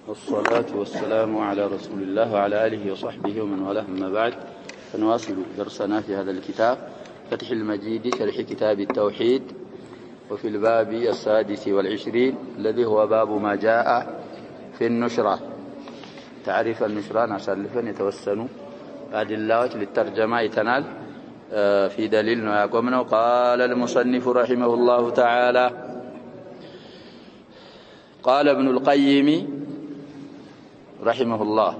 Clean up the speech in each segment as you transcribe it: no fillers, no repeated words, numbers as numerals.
والصلاة والسلام على رسول الله وعلى آله وصحبه ومن والاه، أما بعد، فنواصل درسنا في هذا الكتاب فتح المجيد شرح كتاب التوحيد، وفي الباب 26 الذي هو باب ما جاء في النشرة. تعريف النشرة نسلفا يتوسن أدلة للترجمة يتنال في دليل ويقومنا. قال المصنف رحمه الله تعالى: قال ابن القيم رحمه الله: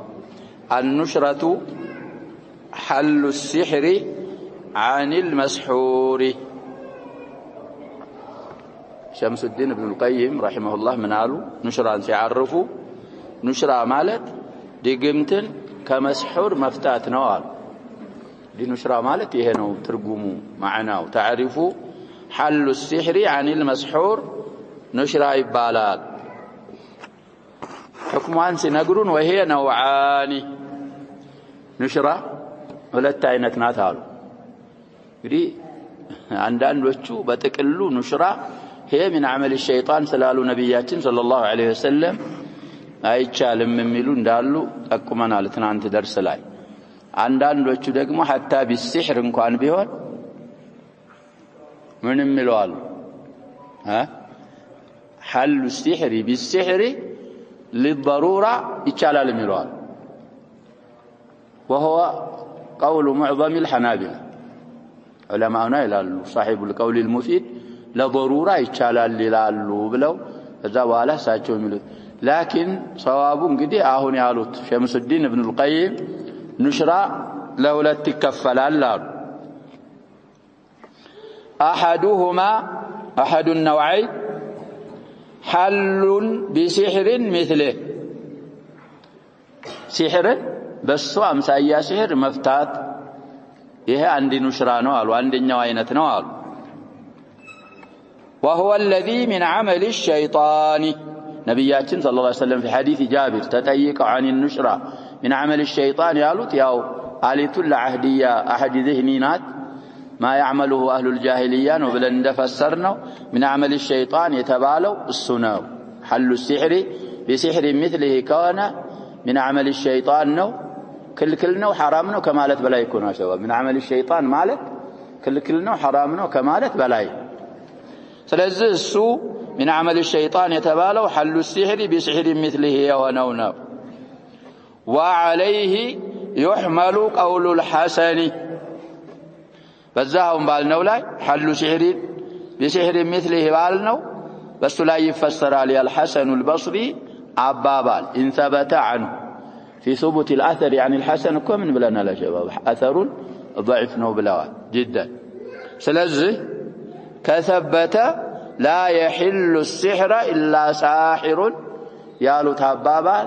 النشرة حل السحر عن المسحور. شمس الدين ابن القيم رحمه الله من قالوا نشرة سيعرفوا نشرة مالت دقمتن كمسحور مفتات نوال دي نشرة مالت يهنو ترقموا معنا وتعرفوا حل السحر عن المسحور نشرة يبالال حكمان سنقرون وهي نوعان نشرة ሁለት አይነት ናት አሉ። እንግዲህ አንዳንዶቹ በጥቅሉ ንሽራ هي من عمل الشيطان ስላሉ ነብያችን ሰለላሁ ዐለይሂ ወሰለም አይቻልም የሚሉ እንዳሉ ጠቁመናል ትናንት ደርስ ላይ። አንዳንዶቹ ደግሞ حتى بالسحر እንኳን ቢሆን ምንም ይላሉ حل السحر بالسحر للضرورة ይቻላል ይላሉ። وهو قول معظم الحنابلة علماءنا يلالو صاحب القول المفيد لضرورة ይቻላል ይላሉ ብለው ከዛ በኋላ ሳቸው የሚሉት لكن صوابو እንግዲህ አሁን ያሉት ሸምስ الدين ابن القيم ንሽራ ለሁለት ይከፈላል አሉ። أحد النوعين حل بسحر مثله سحر በሱ አምሳያ ሲህር መፍታት ይሄ አንድ ንሽራ ነው አሉ። አንደኛው አይነት ነው አሉ። وهو الذي من عمل الشيطان ነብያችን ሰለላሁ ዐለይሂ ወሰለም في حديث جابر تطيقوا عن النشرة من عمل الشيطان ያሉት ያው አሊቱ ለአህዲያ አህዲ ذهنينات ما يعمله اهل الجاهليه ነው ብለን እንደፈሰርነው من عمل الشيطان የተባለው እሱ ነው። حل السحر بسحر مثله كان من عمل الشيطان ነው ክልክል ነው حرام ነው ከማለት በላይ እኮ ነው። ሰው من عمل الشيطان ማለት ክልክል ነው حرام ነው ከማለት በላይ። ስለዚህ እሱ من عمل الشيطان የተባለው حل السحر بسحر مثله የሆነው ነው። وعليه يحمل قول الحسن በዛውም ባልነው ላይ حل السحر بسحر مثله ባልነው በሱ ላይ ይፈሰራል الحسن البصري አባባል إن ثبت عنه في ثبوت الأثر يعني الحسن كم من بلنا لا شباب أثر ضعيف نو بلاوات جدا. سلزه كثبت لا يحل السحر إلا ساحر يالو تابابا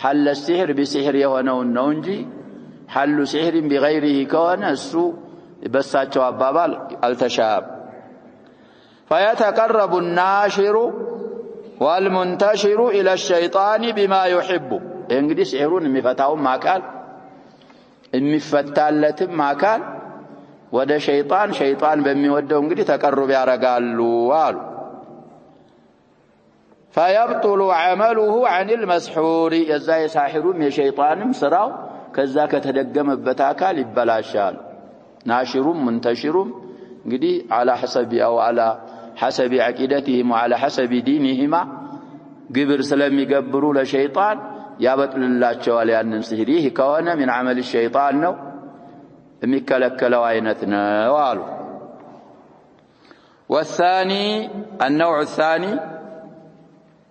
حل السحر بسحر يهونه النونجي حل سحر بغيره كون السوء بساتشو أبابا التشاب. فيتقرب الناشر والمنتشر إلى الشيطان بما يحب. እንግዲህ ሲህሩን የሚፈታው ማካል የሚፈታለትም ማካል ወደ ሸይጣን በሚወደው እንግዲህ ተቀርብ ያረጋሉ አሉ። فيبطل عمله عن المسحور የዛ የሳሂሩም የሸይጣንም ስራው ከዛ ከተደገመበት አካል ይበላሻል። ናሽሩም منتشሩም እንግዲህ على حسب او على حسب عقيدتهم وعلى حسب دينهما ግብር ስለሚገብሩ ለሸይጣን ያበጥልላቸዋል ያንን ሲህር። ይህ ከሆነ من عمل الشيطان ነው የሚከለከለው አይነት ነው አሉ። والثاني النوع الثاني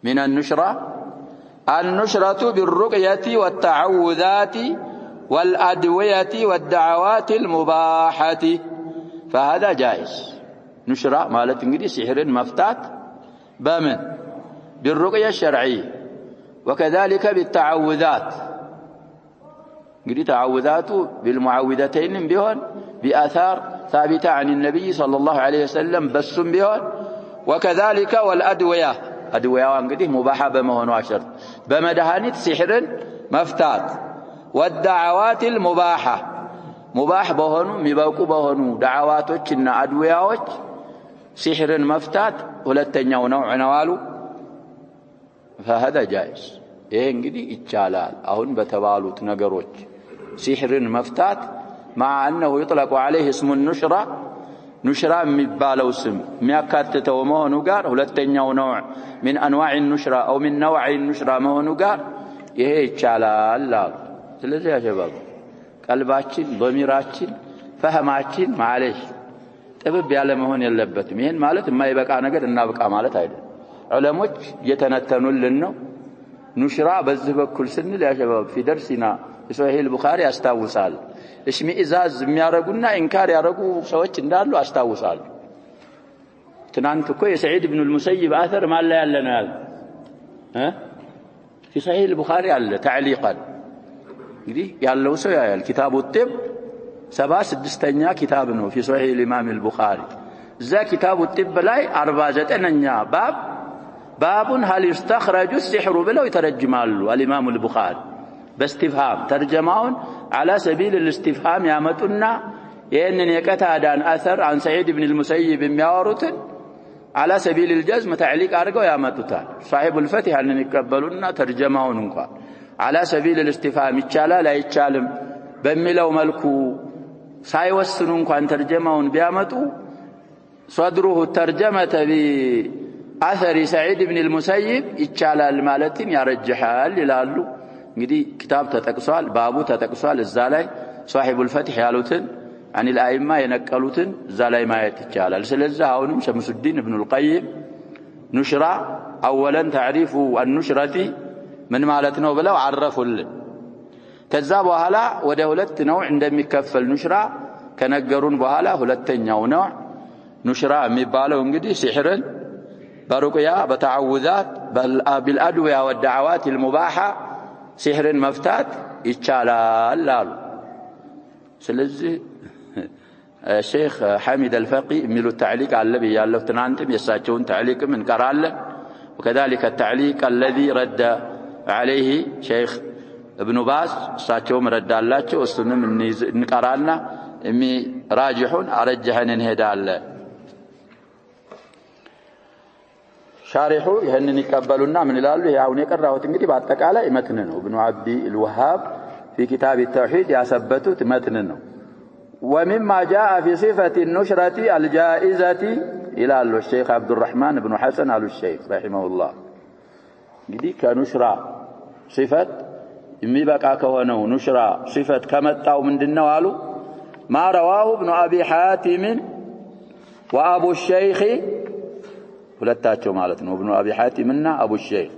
من النشرة بالرقية والتعوذات والأدوية والدعوات المباحة فهذا جائز. نشرة مالت እንግዲህ ሲህርን መፍታት በምን بالرقية الشرعية وكذلك بالتعوذات እንግዲህ تعوذات بالمعوذتين بيون بآثار ثابتة عن النبي صلى الله عليه وسلم بسم بيون وكذلك والأدوية أدوية እንግዲህ مباحة በመሆኑ شرط በመድኃኒት ሲህርን መፍታት والدعوات المباحة مباح በሆኑ የሚበቁ በሆኑ ዳዓዋቶችና አድውያዎች ሲህርን መፍታት ሁለተኛው ነው አሉ። فهذا جائز ይሄ እንግዲህ ይቻላል አሁን በተባሉት ነገሮች ሲህርን መፍታት مع أنه يطلق عليه اسم النشرة نشرة የሚባለው ስም የሚያካትተው መሆኑ ጋር ሁለተኛው نوع من انواع النشرة او من نوع النشرة መሆኑ ጋር ይሄ ይቻላል ስለዚህ ያ ሸባብ ቀልባችን ضميራችን ፈህማችን ማለሽ ጥብብ ያለ መሆን የለበትም ይሄን ማለት የማይበቃ ነገር እናብቃ ማለት አይደለም ዑለሞች የተነተኑልን ነው ኑሽራ በዚህ በኩል ስንል ያ ሸባብ في درسنا في صحيح البخاري አስታውሳል እሽሚኢዛዝ የሚያረጉና ኢንካር ያረጉ ሰዎች እንዳሉ አስታውሳል ትናንት እኮ የሰዒድ ኢብኑ المسيب አثر ማለ ያለ ነው ያለ في صحيح البخاري አለ تعليقا እንግዲህ ያለው ሰው ያያል كتاب الطب 76ኛ كتاب ነው في صحيح الامام البخاري ذا كتاب الطب ላይ 49ኛ باب هل يستخرج السحر ብለው ይተረጅማሉ الامام البخاري باستفهام ترجماون على سبيل الاستفهام ያመጡና ይሄንን የቀታዳን اثر عن سعيد بن المسيب የሚያወሩትን على سبيل الجزم تعليق አድርገው ያመጡታል صاحب الفتح ان ይቀበሉና ተርጀማውን እንኳን على سبيل الاستفهام ይቻላል አይቻልም በሚለው መልኩ ሳይወስኑ እንኳን ተርጀማውን ቢያመጡ صدره الترجمه باثر سعيد بن المسيب ይቻላል ማለትን ያረጅሃል ይላሉ እንግዲህ كتاب ተጠቅሷል ባቡ ተጠቅሷል እዛ ላይ صاحب الفتح ያሉትን عن الائمه የነቀሉትን እዛ ላይ ማየት ይቻላል ስለዚህ አሁንም شمس الدين ابن القيم نشرة اولا تعريف النشرة ምን ማለት ነው ብለው አረፉልን ከዛ በኋላ ወደ ሁለት ነው እንደሚከፈል ኑሽራ ከነገሩን በኋላ ሁለተኛው ነው ኑሽራ የሚባለው እንግዲህ ሲህርን በሩቅያ በተዓውዛት بالادويه والدعوات المباحه ሲህርን መፍታት ይቻላል አሉ ስለዚህ ሼክ ሐሚድ አልፈቂ የሚሉ تعليق አለ በያለው ትናንትም የሳቸውን تعليقም እንቀራለን وكذلك التعليق الذي رد عليه شيخ ابن باز እሳቸውም ረዳላቸው እሱንም እንቀራና راجحون ارجحن እንሄዳለን شارحوا ይሄንን ይቀበሉና ምን ይላሉ ያው የቀራሁት እንግዲህ በአጠቃላይ መትን ነው ابن عبد الوهاب في كتاب التوحيد ያሰበቱት መትን ነው ومما جاء في صفة النشرة الجائزة إلى الشيخ عبد الرحمن بن حسن آل الشيخ رحمه الله እንግዲህ ከኑሽራ صفة የሚበቃ ከሆነው ኑሽራ صفة ከመጣው ምንድነው አሉ ما رواه ابن أبي حاتم وأبو الشيخ ሁለታቸው ማለት ነው ابن أبي حاتم እና أبو الشيخ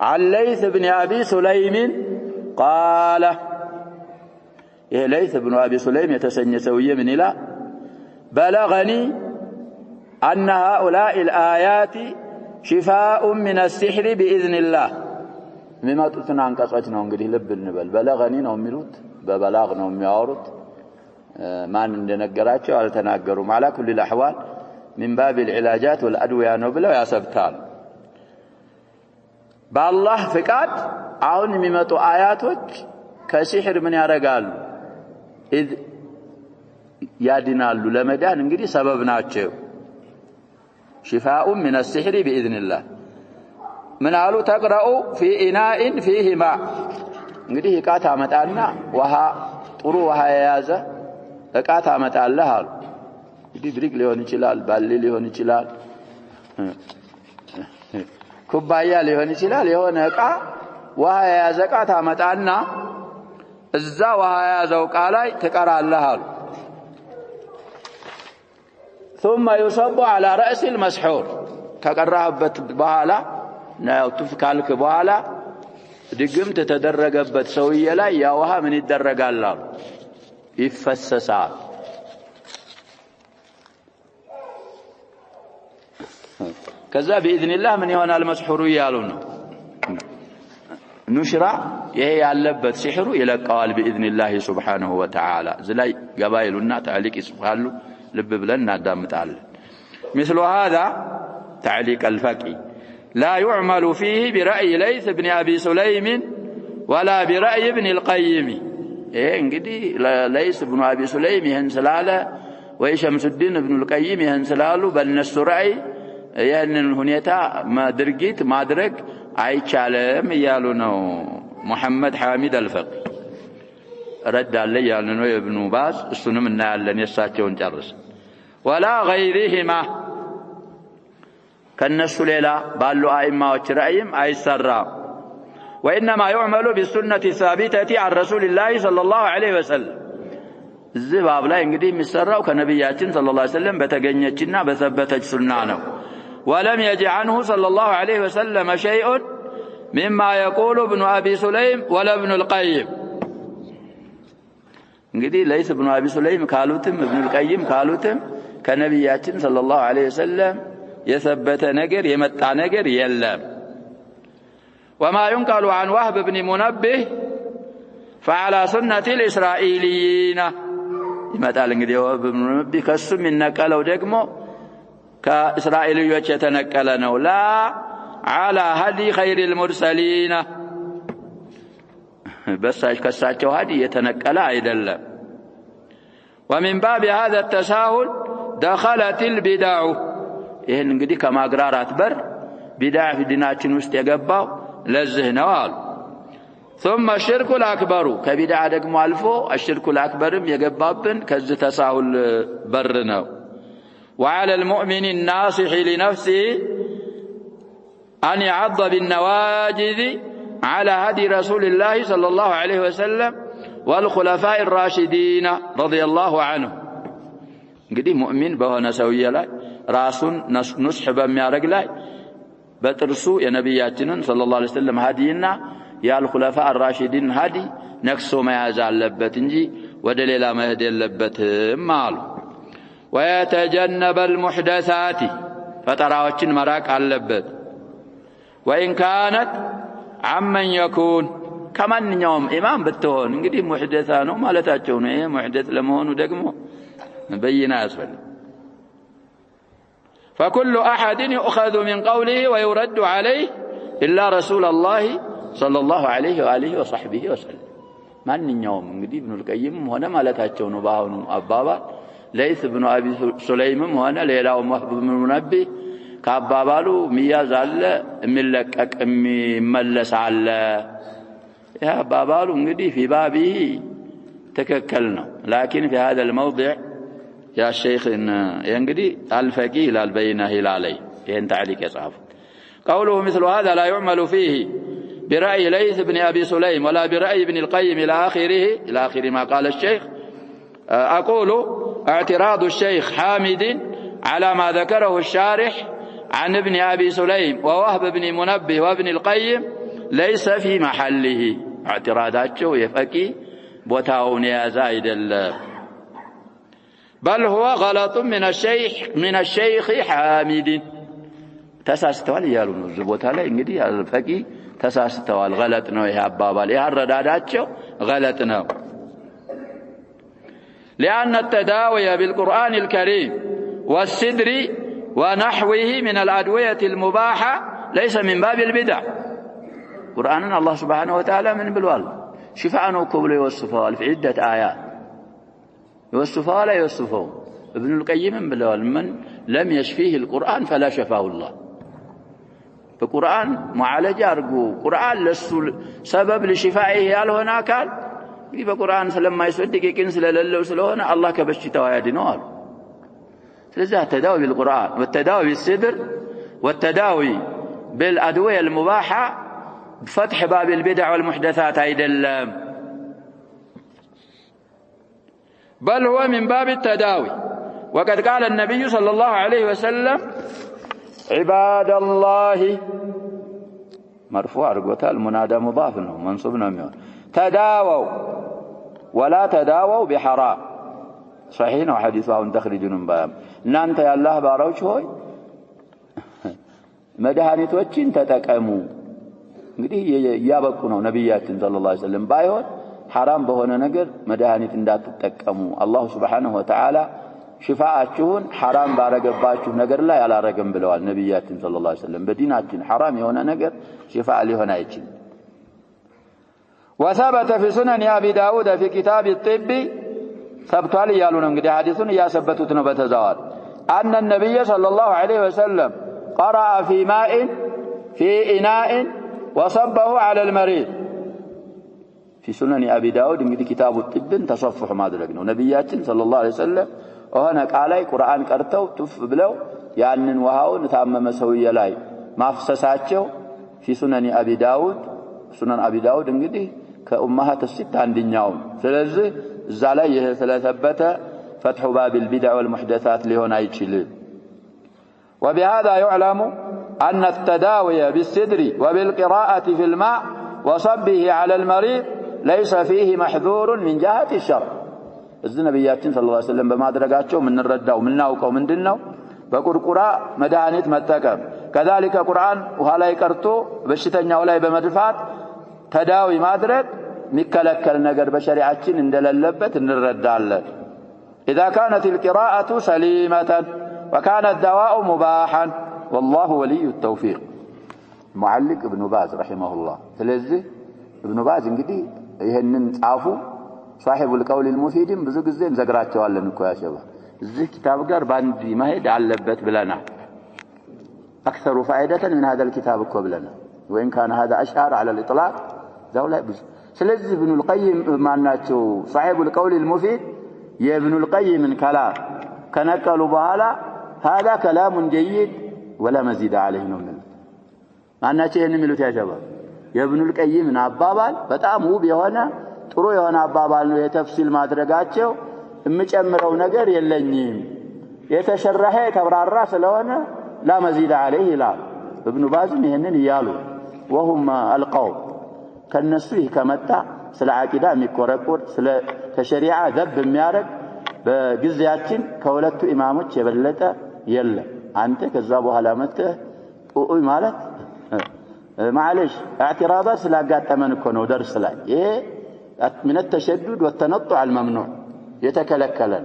عن ليث بن أبي سليم قال ይሄ ليث بن أبي سليم የተሰኘ ሰውዬ ምን ይላል بلغني أن هؤلاء الآيات شفاء من السحر بإذن الله የሚመጡትን አንቀጾች ነው እንግዲህ ልብ እንበል بلغني ነው የሚሉት በበላግ ነው የሚያወሩት ማን እንደነገራቸው አልተናገሩም على كل الأحوال من باب العلاجات والأدوية ነው ብለው ያሰብታል በአላህ ፍቃድ አሁን የሚመጡ አያቶች ከሲህር ምን ያረጋሉ إذ ያድናሉ ለመዳን እንግዲህ ሰበብ ናቸው شفاء من السحر بإذن الله من قالوا تقرأ في إناء فيه ماء እንግዲህ እቃ ታመጣና ውሃ ጥሩ ውሃ የያዘ እቃ ታመጣለህ አሉ እንግዲህ ብሪክ ሊሆን ይችላል ባሊ ሊሆን ይችላል ኩባያ ሊሆን ይችላል የሆነ እቃ ውሃ የያዘ እቃ ታመጣና እዛ ውሃ የያዘው እቃ ላይ ትቀራለህ አሉ ثم يصب على رأس المسحور ከቀራህበት በኋላ ነው ትፍካልክ በኋላ ድግምት ተደረገበት ሰውዬ ላይ ያ ውሃ ምን ይደረጋል አሉ ይፈሰሳል ከዛ باذن الله ምን ይሆናል መስሑሩ ይያሉ ነው ኑሽራ ይሄ ያለበት ሲህሩ ይለቀዋል باذن الله سبحانه وتعالى ዝላይ ገባይሉና تعليق ይጽፋሉ ልብ ብለን እናዳምጣለን مثل هذا تعليق الفقي لا يعمل فيه برأي ليث بن أبي سليم ولا برأي ابن القيم እንግዲህ ليث بن أبي سليم ይሄን ስላለ ወይ شمس الدين ابن القيم ይሄን ስላሉ በእነሱ ራእይ ይሄንን ሁኔታ ድርጊት ማድረግ አይቻለም እያሉ ነው ሙሐመድ ሐሚድ አልፈቂ ረዳለ ያሉ ነው ኢብኑ ባዝ እሱንም እናያለን የሳቸውን ጨርስ ወላ غيرهما ከነሱ ሌላ ባሉ አይማዎች ራእይም አይሰራም وانما يعمل بالسنه الثابته عن رسول الله صلى الله عليه وسلم الزباب ላይ እንግዲህ የሚሰራው ከነብያችን ሰለላሁ ዐለይሂ ወሰለም በተገኘችና በሰበተች ሱና ነው ولم يجع عنه صلى الله عليه وسلم شيء مما يقول ابن ابي سليم ولا ابن القيم እንግዲህ ليس ابن ابي سليم ካሉትም ابن القيم ካሉትም ከነብያችን ሰለላሁ ዐለይሂ ወሰለም የሰበተ ነገር የመጣ ነገር የለም وما ينقل عن وهب بن منبه فعلى سنة الإسرائيليين ይመጣል እንግዲህ ወህብ بن منبه ከሱም ይነቀለው ደግሞ ከእስራኤልዮች የተነቀለ ነው لا على هدي خير المرسلين በሳች ከሳቸው ሀዲ የተነቀለ አይደለም ومن باب هذا التساهل دخلت البدع ይሄን እንግዲህ ከማግራራት በር ቢድዓ ዲናችን ውስጥ የገባው ለዚህ ነው አሉ ثم الشرك الاكبر ከቢድዓ ደግሞ አልፎ الشرك الاكبرም የገባብን ከዚህ ተሳሁል በር ነው وعلى المؤمن الناصح لنفسه أن يعض بالنواجذ على هدي رسول الله صلى الله عليه وسلم والخلفاء الراشدين رضي الله عنه እንግዲህ ሙእሚን በሆነ ሰውዬ ላይ ራሱን ንስህ በሚያረግ ላይ በጥርሱ የነብያችንን ሰለላሁ ዐለይሂ ወሰለም ሀዲና የአልኹለፋ الراشدين ሀዲ ነክሶ መያዝ አለበት እንጂ ወደ ሌላ መሄድ የለበትም አሉ ويتجنب المحدثات ፈጠራዎችን መራቅ አለበት وإن كانت عمن يكون ከማንኛውም ኢማም ብትሆን እንግዲህ ሙህደሳ ነው ማለታቸው ነው ይሄ ሙህደስ ለመሆኑ ደግሞ በይና ያስፈልግ فكل أحد يؤخذ من قوله ويرد عليه إلا رسول الله صلى الله عليه وآله وصحبه وسلم ማንኛውም እንግዲህ ኢብኑ القيم ሆነ ማለታቸው ነው ባሁኑ አባባል ليس ابن ابي سليم ሆነ ሌላው ወህብ بن منبه ከአባባሉ ሚያዝ አለ የሚለቀቅ የሚመለስ አለ ያ አባባሉ እንግዲህ في بابه ትክክል ነው لكن في هذا الموضع يا شيخ እንግዲህ الفقي للبينه هلالي ይሄን تعليق يصحف قوله مثل هذا لا يعمل فيه برأي ليث بن ابي سليم ولا برأي ابن القيم الى اخر ما قال الشيخ اقول اعتراض الشيخ حامد على ما ذكره الشارح عن ابن ابي سليم ووهب بن منبه وابن القيم ليس في محله اعتراضاته يفقي بوتاون يا زايد بل هو غلط من الشيخ حامد تساستوال يالو ነው ዝቦታ ላይ እንግዲህ አልፈቂ ተሳስተዋል غلط ነው ይሄ አባባል ያረዳዳቸው غلط ነው لأن التداوي بالقرآن الكريم والسدر ونحوه من الأدوية المباحة ليس من باب البدع قرآن الله سبحانه وتعالى من بالوال شفاء كبل يوصفه في عدة آيات يوصفه لا يوصفه ابن القيم بالوال من لم يشفيه القرآن فلا شفاه الله فالقرآن معالجة أرجو قرآن لسه سبب لشفائه هل هناك ይህ በቁርአን ስለማይሰድቅ የቂን ስለሌለው ስለሆነ አላህ ከበሽታው ያድነዋል ስለዚህ التداوي بالقرآن والتداوي بالصدر والتداوي بالأدوية المباحة بفتح باب البدع والمحدثات አይደለም بل هو من باب التداوي وقد قال النبي صلى الله عليه وسلم عباد الله مرفوع አድርጎታል منادى مضاف ነው منصوب ነው የሚሆን تداووا ولا تداووا بحرام صحيح وحديث عن تخرجون بام እናንተ ያላህ ባሮች ሆይ መድኃኒቶችን ተጠቀሙ እንግዲህ ያበቁ ነው ነብያችን ሰለላሁ ዐለይሂ ወሰለም ባይሆን حرام በሆነ ነገር መድኃኒት እንዳትጠቀሙ አላህ Subhanahu Wa Ta'ala ሽፋአችሁን حرام ባረገባችሁ ነገር ላይ አላረገም ብለዋል ነብያችን ሰለላሁ ዐለይሂ ወሰለም በዲናችን حرام የሆነ ነገር ሽፋአ ሊሆን አይችልም وثبت في سنن ابي داود في كتاب الطب ثبتوا يالون እንግዲህ ሐዲሱን ያሰበቱት ነው በተዛዋር ان النبي صلى الله عليه وسلم قرأ في ماء في اناء وصبه على المريض في سنن أبي داود እንግዲህ كتاب الطب تصفح ማድረግ ነው ነብያችን ሰለላሁ ዐለይሂ ወሰለም ሆነ ቃላይ ቁርአን ቀርተው ቱፍ ብለው ያንን ውሃውን ታመመ ሰውዬ ላይ ማፍሰሳቸው في سنن أبي داود سنن أبي داود እንግዲህ ከኡማሃት الست አንደኛው ስለዚህ እዛ ላይ ይሄ ስለተበተ فتح باب البدع والمحدثات ሊሆን አይችልም وبهذا يعلم أن التداوي بالسدر وبالقراءة في الماء وصبه على المريض ليس فيه محذور من جهة الشرع إذن نبياتنا صلى الله عليه وسلم بما درجاتهم من الردة ومن ناوكه ومن دنه بقرقراء مدانيت متكم كذلك القرآن وهلا يكرتو بشتنيا ولا بمدفات تداوي ما درج مكلكل نجر بشريعتين اندللبت الردة إذا كانت القراءة سليمة وكان الدواء مباحا والله ولي التوفيق معلق ابن باز رحمه الله ስለዚህ ابن باز እንግዲህ ይሄንን ጻፉ صاحب القول المفيد ብዙ ጊዜ እንዘግራቸዋለን እኮ ያሸባ እዚህ ኪታብ ጋር ባንዲ መሄድ አለበት ብለናል اكثر فائده من هذا الكتاب እኮ ብለናል وان كان هذا اشعار على الاطلاق ذو لا ብዙ ስለዚህ ابن القيم ማናቸው صاحب القول المفيد የابن القيم من كلام ከነቀሉ በኋላ هذا كلام جيد ولا مزيد عليه نومن ማናቸው ይሄን የሚሉት ያሸባል የኢብኑ القيم አባባል በጣም ውብ የሆነ ጥሩ የሆነ አባባል ነው የተፍሲል ማድረጋቸው እምጨምረው ነገር የለኝም የተሸረሐ ተብራራ ስለሆነ لا مزيد عليه لا ابن باز ይሄንን ይያሉ وهم القوم ከነሱ ከመጣ ስለ አቂዳ የሚቆረቆር ስለ ተሸሪዓ ዘብ የሚያረግ በጊዜያችን ከሁለቱ ኢማሞች የበለጠ የለም አንተ ከዛ በኋላ መጥተህ ማለት معلش اعتراضات ስላጋጠመን እኮ ነው ደርስ ላይ ይሄ من التشدد والتنطع الممنوع የተከለከለን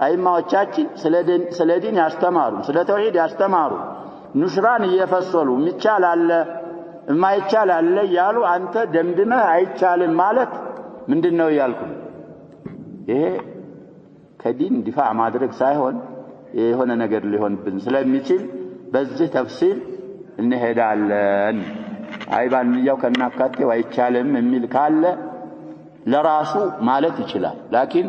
አይማዎቻችን ስለ ዲን ያስተማሩ ስለ ተውሂድ ያስተማሩ ኑሽራን እየፈሰሉ የሚቻል አለ የማይቻል አለ ያሉ አንተ ደምድመህ አይቻልም ማለት ምንድነው ያልኩ ይሄ ከዲን ዲፋዕ ማድረግ ሳይሆን የሆነ ነገር ሊሆንብን ስለሚችል በዚህ ተፍሲል እንሄዳለን አይባንያው ከናካቴው አይቻልም የሚል ካለ ለራሱ ማለት ይችላል ላኪን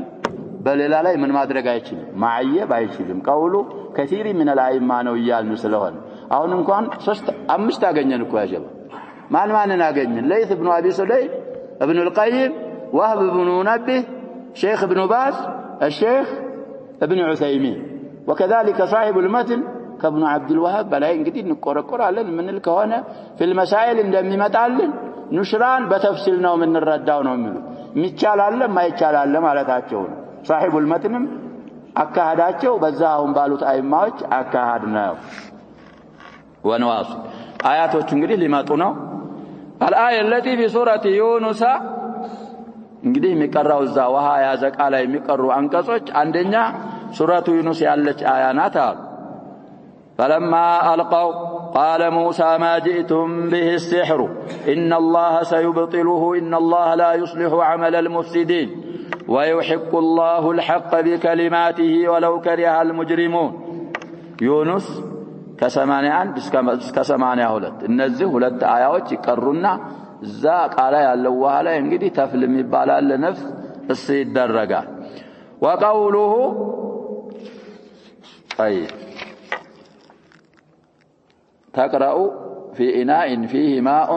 በሌላ ላይ ምን ማድረግ አይችልም ማዕየብ አይችልም ቀውሉ كثير من الائمه ነው ይያሉ ስለሆነ አሁን እንኳን 3-5 አገኘን እኮ ያጀባ ማንን አገኘን ليث ابن ابي سليم ابن القيم وهب بن منبه شيخ ابن باز الشيخ ابن عثيمين وكذلك صاحب المتن كابن عبد الوهاب بلاي እንግዲህ እንቆረቆራለን ምንል ከሆነ في المسائل እንደሚመጣልን ኑሽራን በተፍሲል ነው ምንረዳው ነው የሚሉ የሚቻላል ማይቻላል ማለታቸው ነው صاحب المتنም አካሃዳቸው በዛውን ባሉት አይማዎች አካሃድ ነው ወነዋስ አያቶች እንግዲህ ሊመጡ ነው الآية التي في سورة يونس እንግዲህ የሚቀራው እዛ ውሃ ያዘቃ ላይ የሚቀሩ አንቀጾች አንደኛ ሱረቱ ዩኑስ ያለች አያ ናት فلما ألقوا قال موسى ما جئتم به السحر إن الله سيبطله إن الله لا يصلح عمل المفسدين ويحق الله الحق بكلماته ولو كره المجرمون يونس ከ81 እስከ 82 እነዚህ ሁለት አያዎች ይቀሩና እዛ ቃላ ያለው ውሃ ላይ እንግዲህ ተፍልም ይባላል ነፍስ እስ ይደረጋል وقوله طيب تقرأ في إناء فيه ماء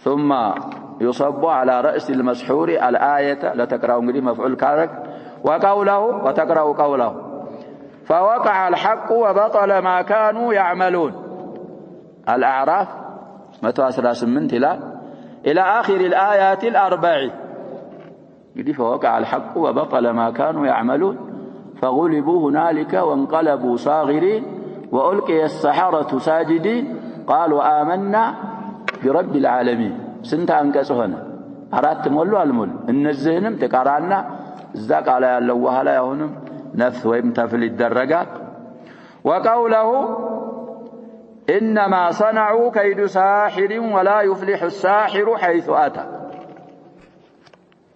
ثم يصب على رأس المسحور الآية لا تقرأ انجلي مفعول كارك وقوله وتقرأ قوله فوقع الحق وبطل ما كانوا يعملون الأعراف 118 إلى آخر الآيات الأربع فوقع الحق وبطل ما كانوا يعملون فغلبوا هنالك وانقلبوا صاغرين وألقي السحرة ساجدين قالوا آمنا برب العالمين سنت أنكسهنا أردت مولو المول إن الزهنم تقرانا الزاق على اللوها لا يهونم نفث ويمتفل الدرجات وقوله إنما صنعوا كيد ساحر ولا يفلح الساحر حيث أتى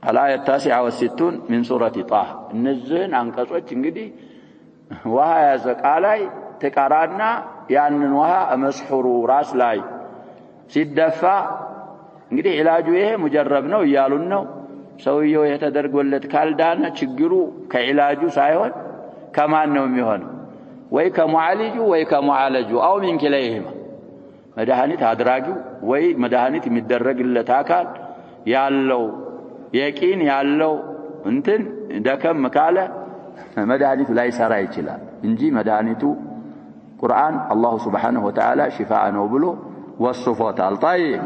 الآية 69 من سورة طه النزهن أنكسوች እንግዲህ ውሃ ያዘቃ ላይ ተቃራና ያንን ውሃ መስሑሩ ራስ ላይ ሲደፋ እንግዲህ ዒላጁ ይሄ ሙጀረብ ነው እያሉን ነው። ሰውየው የተደርጎለት ካልዳነ ችግሩ ከዒላጁ ሳይሆን ከማን ነው የሚሆነው? ወይ ከሙዓሊጁ ወይ ከሙዓለጁ አው ሚን ኪለይሂማ መድኃኒት አድራጊው ወይ መድኃኒት የሚደረግለት አካል ያለው የቂን ያለው እንትን ደከም ካለ መድኃኒቱ ላይሰራ ይችላል እንጂ መድኃኒቱ ቁርአን አላሁ ሱብሓነሁ ወተዓላ ሽፋአ ነው ብሎ ወስፎታል። طيب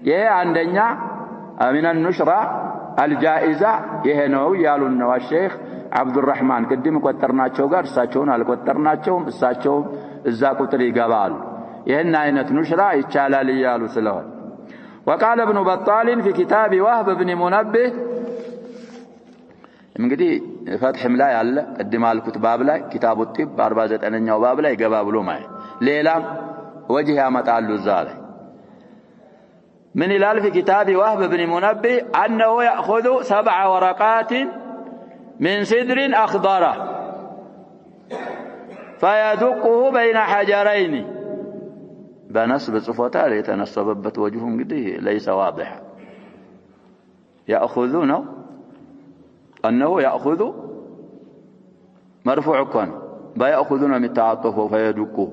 ይሄ አንደኛ ሚን النشرة الجائزة ይሄ ነው ያሉን ነው ሼክ አብዱራህማን። ቅድም ቆጠርናቸው ጋር እሳቸውን አልቆጠርናቸውም፣ እሳቸውም እዛ ቁጥር ይገባሉ። ይሄን አይነት ኑሽራ ይቻላል ይያሉ ስለሆነ وقال ابن بطال في كتاب وهب بن منبه እንግዲህ ፈትህም ላይ አለ ቅድም አልኩት ባብ ላይ ኪታቡ ጢብ 49ኛው ባብ ላይ ገባ ብሎ ማለት ሌላም ወጅህ ያመጣሉ እዛ ላይ من ይላል في كتاب وهب بن منبه أنه يأخذ 7 ورقات من سدر أخضر فيدقه بين حجرين بنسب صفته يتنسبበት وجهه እንግዲህ ليس واضح يأخذون أنه يأخذ مرفوع كون بيأخذون من التعاطف فيدقه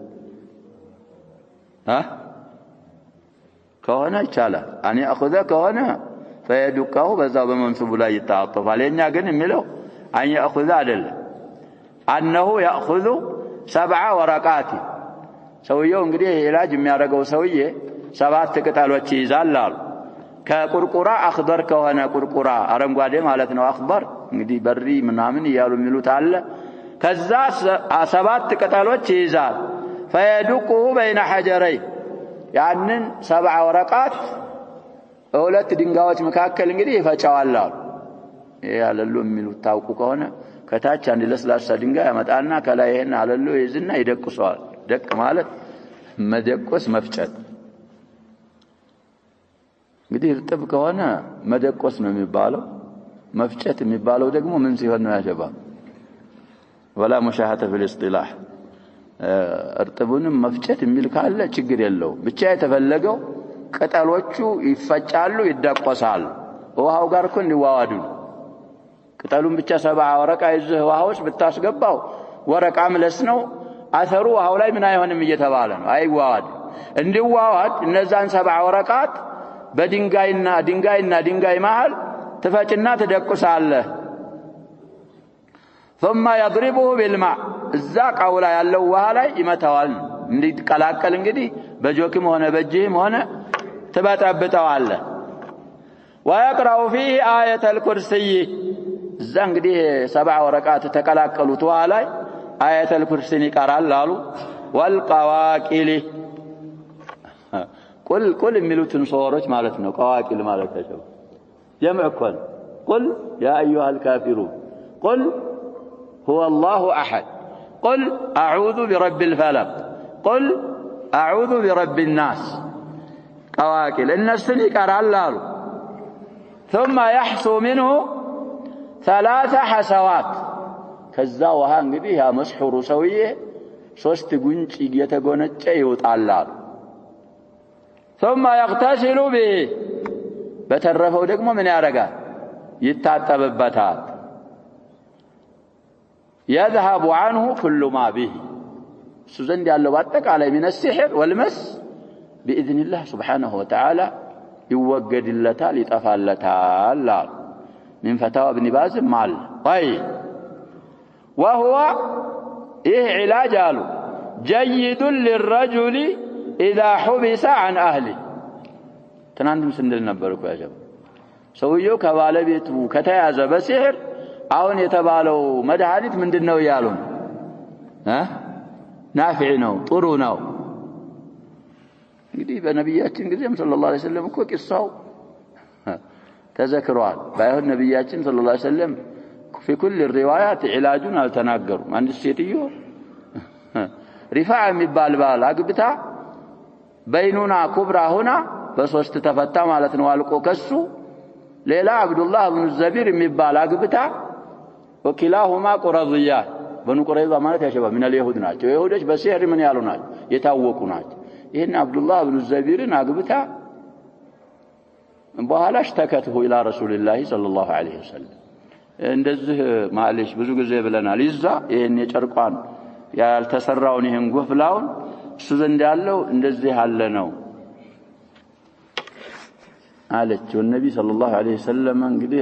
ها كونه يቻላል أن يأخذ كونه فيدقه በዛው በመንሱቡ ላይ ይታጠፋል። የኛ ግን የሚለው أن يأخذ አይደለም أنه يأخذ 7 ورقات ሰውየው እንግዲህ ኢላጅ የሚያደርገው ሰውዬ 7 ቅጠሎች ይዛል አሉ። ከቁርቁራ አخضر ከሆነ ቁርቁራ አረንጓዴ ማለት ነው። አخضر እንግዲህ በሪ ምናምን ይያሉ የሚሉት አለ። ከዛ 7 ቅጠሎች ይዛል فيدقه بين حجرين ያንን 7 ወረቃት ሁለት ድንጋዮች መካከል እንግዲህ ይፈጫዋል አሉ። ያለሉ የሚሉት ታውቁ ከሆነ ከታች አንድ ለስላሳ ድንጋይ ያመጣና ከላይ ይሄን አለሉ ይዝና ይደቁሰዋል። ደቅ ማለት መደቆስ መፍጨት እንግዲህ እርጥብ ከሆነ መደቆስ ነው የሚባለው። መፍጨት የሚባለው ደግሞ ምን ሲሆን ነው ያጀባ ወላ ሙሻሃተ في الاصطلاح እርጥቡንም መፍጨት የሚል ካለ ችግር የለው። ብቻ የተፈለገው ቅጠሎቹ ይፈጫሉ ይደቆሳሉ ውሃው ጋር እኮ እንዲዋዋዱ። ቅጠሉን ብቻ 7 ወረቃ ይዘህ ውሃውስ ብታስገባው ወረቃ መለስ ነው አሰሩ ውሃው ላይ ምን አይሆንም እየተባለ ነው። አይዋዋድ እንዲዋዋድ እነዛን 7 ወረቃት በድንጋይና ድንጋይ መሃል ትፈጭና ትደቁሳለህ። ثم يضربه بالماء እዛ ቃውላ ያለው ውሃ ላይ ይመታዋል እንዲቀላቀል እንግዲህ በጆክም ሆነ በእጅህም ሆነ ትበጠብጠዋለህ። ويقرأ فيه آية الكرسي እዛ እንግዲህ 7 ወረቃት ተቀላቀሉት ውሃ ላይ آية الكرسي ይቀራል አሉ። والقواقل قل የሚሉትን ሶሮች ማለት ነው። قواقل ማለት ነው جمع قل يا أيها الكافرون قل هو الله أحد قل أعوذ برب الفلق قل أعوذ برب الناس قواقل النسل يقرأ له ثم يحصو منه 3 حسوات كذا وها እንግዲህ ያ መስሑሩ ሰውዬ 3 ጉንጭ እየተጎነጨ ይወጣል። ثم يغتسل به በተረፈው ደግሞ ምን ያደርጋል? ይታጠብበታል። يذهب عنه كل ما به سوزن ያለው በአጠቃላይ من السحر والمس بإذن الله سبحانه وتعالى ይወገድለታል ይጠፋለታል من فتاوى ابن باز مال. طيب وهو إيه علاج قالوا جيد للرجل إذا حبس عن أهله تناندم سندل ነበርኩ ያጀብ ሰውየው ከባለቤቱ ከተያዘ በሲህር አሁን የተባለው መድኃኒት ምንድነው ያሉን ናፊዕ ነው ጥሩ ነው። እንግዲህ በነብያችን ጊዜም ሰለላሁ ዐለይሂ ወሰለም እኮ ቂሳው ተዘክሯል። ባይሆን ነብያችን ሰለላሁ ዐለይሂ ወሰለም في كل الروايات علاجون አልተናገሩም። አንድ ሴትዮ ሪፋዓ የሚባል ባል አግብታ በይኑና ኩብራ ሆና በሶስት ተፈታ ማለት ነው አልቆ ከሱ ሌላ አብዱላህ ኢብኑ ዘቢር የሚባል አግብታ ወኪላሁማ ቁረዝያ በኑ ቁረይዛ ማለት ያሸባ ምን اليهود ናቸው። ይሁዶች በሲህር ምን ያሉ ናቸው የታወቁ ናቸው። ይሄን አብዱላህ ኢብኑ ዘይርን አግብታ በኋላ اشتكته الى رسول الله صلى الله عليه وسلم እንደዚህ ማለሽ ብዙ ጊዜ ብለናል ይዛ ይሄን የጨርቋን ያልተሰራውን ይሄን ጎፍላውን እሱ ዘንድ ያለው እንደዚህ ያለ ነው አለች والنبي صلى الله عليه وسلم እንግዲህ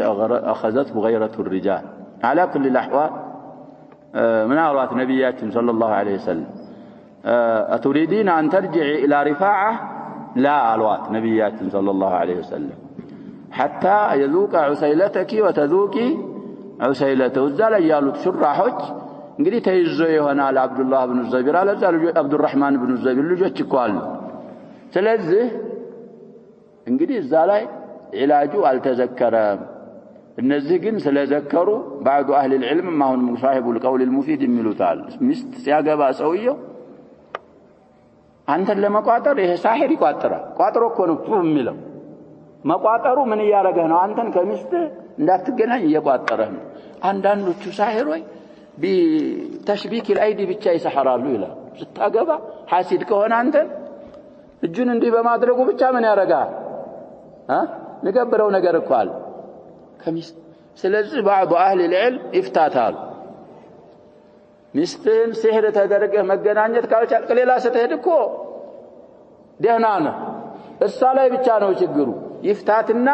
اخذته غيرة الرجال على كل الاحوال من أروات نبياتهم صلى الله عليه وسلم أتريدين أن ترجعي إلى رفاعة لا أروات نبياتهم صلى الله عليه وسلم حتى يذوق عسيلتك وتذوقي عسيلته الزال يالوت شراحك እንግዲህ ተይዞ ይሆናል አብዱላህ ኢብኑ ዘይር አለ ዛሉ አብዱራህማን ኢብኑ ዘይር ልጆች እኮ አሉ ስለዚህ እንግዲህ እዛ ላይ ኢላጁ አልተዘከረም እነዚህ ግን ስለዘከሩ بعض اهل العلم ما هو صاحب القول المفيد የሚሉታል ሚስት ሲያገባ ሰውየው አንተን ለመቋጠር ይሄ ሳሂር ይቋጥራል ቋጥሮ እኮ ነው የሚለው መቋጠሩ ምን ያረጋህ ነው አንተን ከሚስት እንዳትገናኝ እየቋጠረህ ነው አንዳንዶቹ ሳሂሮች بتشبيك الايدي ብቻ ይሰሐራሉ ይላል ስታገባ ሐሲድ ከሆነ አንተን እጁን እንዲህ በማድረጉ ብቻ ምን ያረጋል ንገብረው ነገር እኮ አለ ከሚስት ስለዚህ بعض اهل العلم ይፍታታሉ ሚስትን ሲህር ተደረገ መገናኘት ካልቻልክ ሌላ ስትሄድ እኮ ደህና ነው እሷ ላይ ብቻ ነው ችግሩ ይፍታትና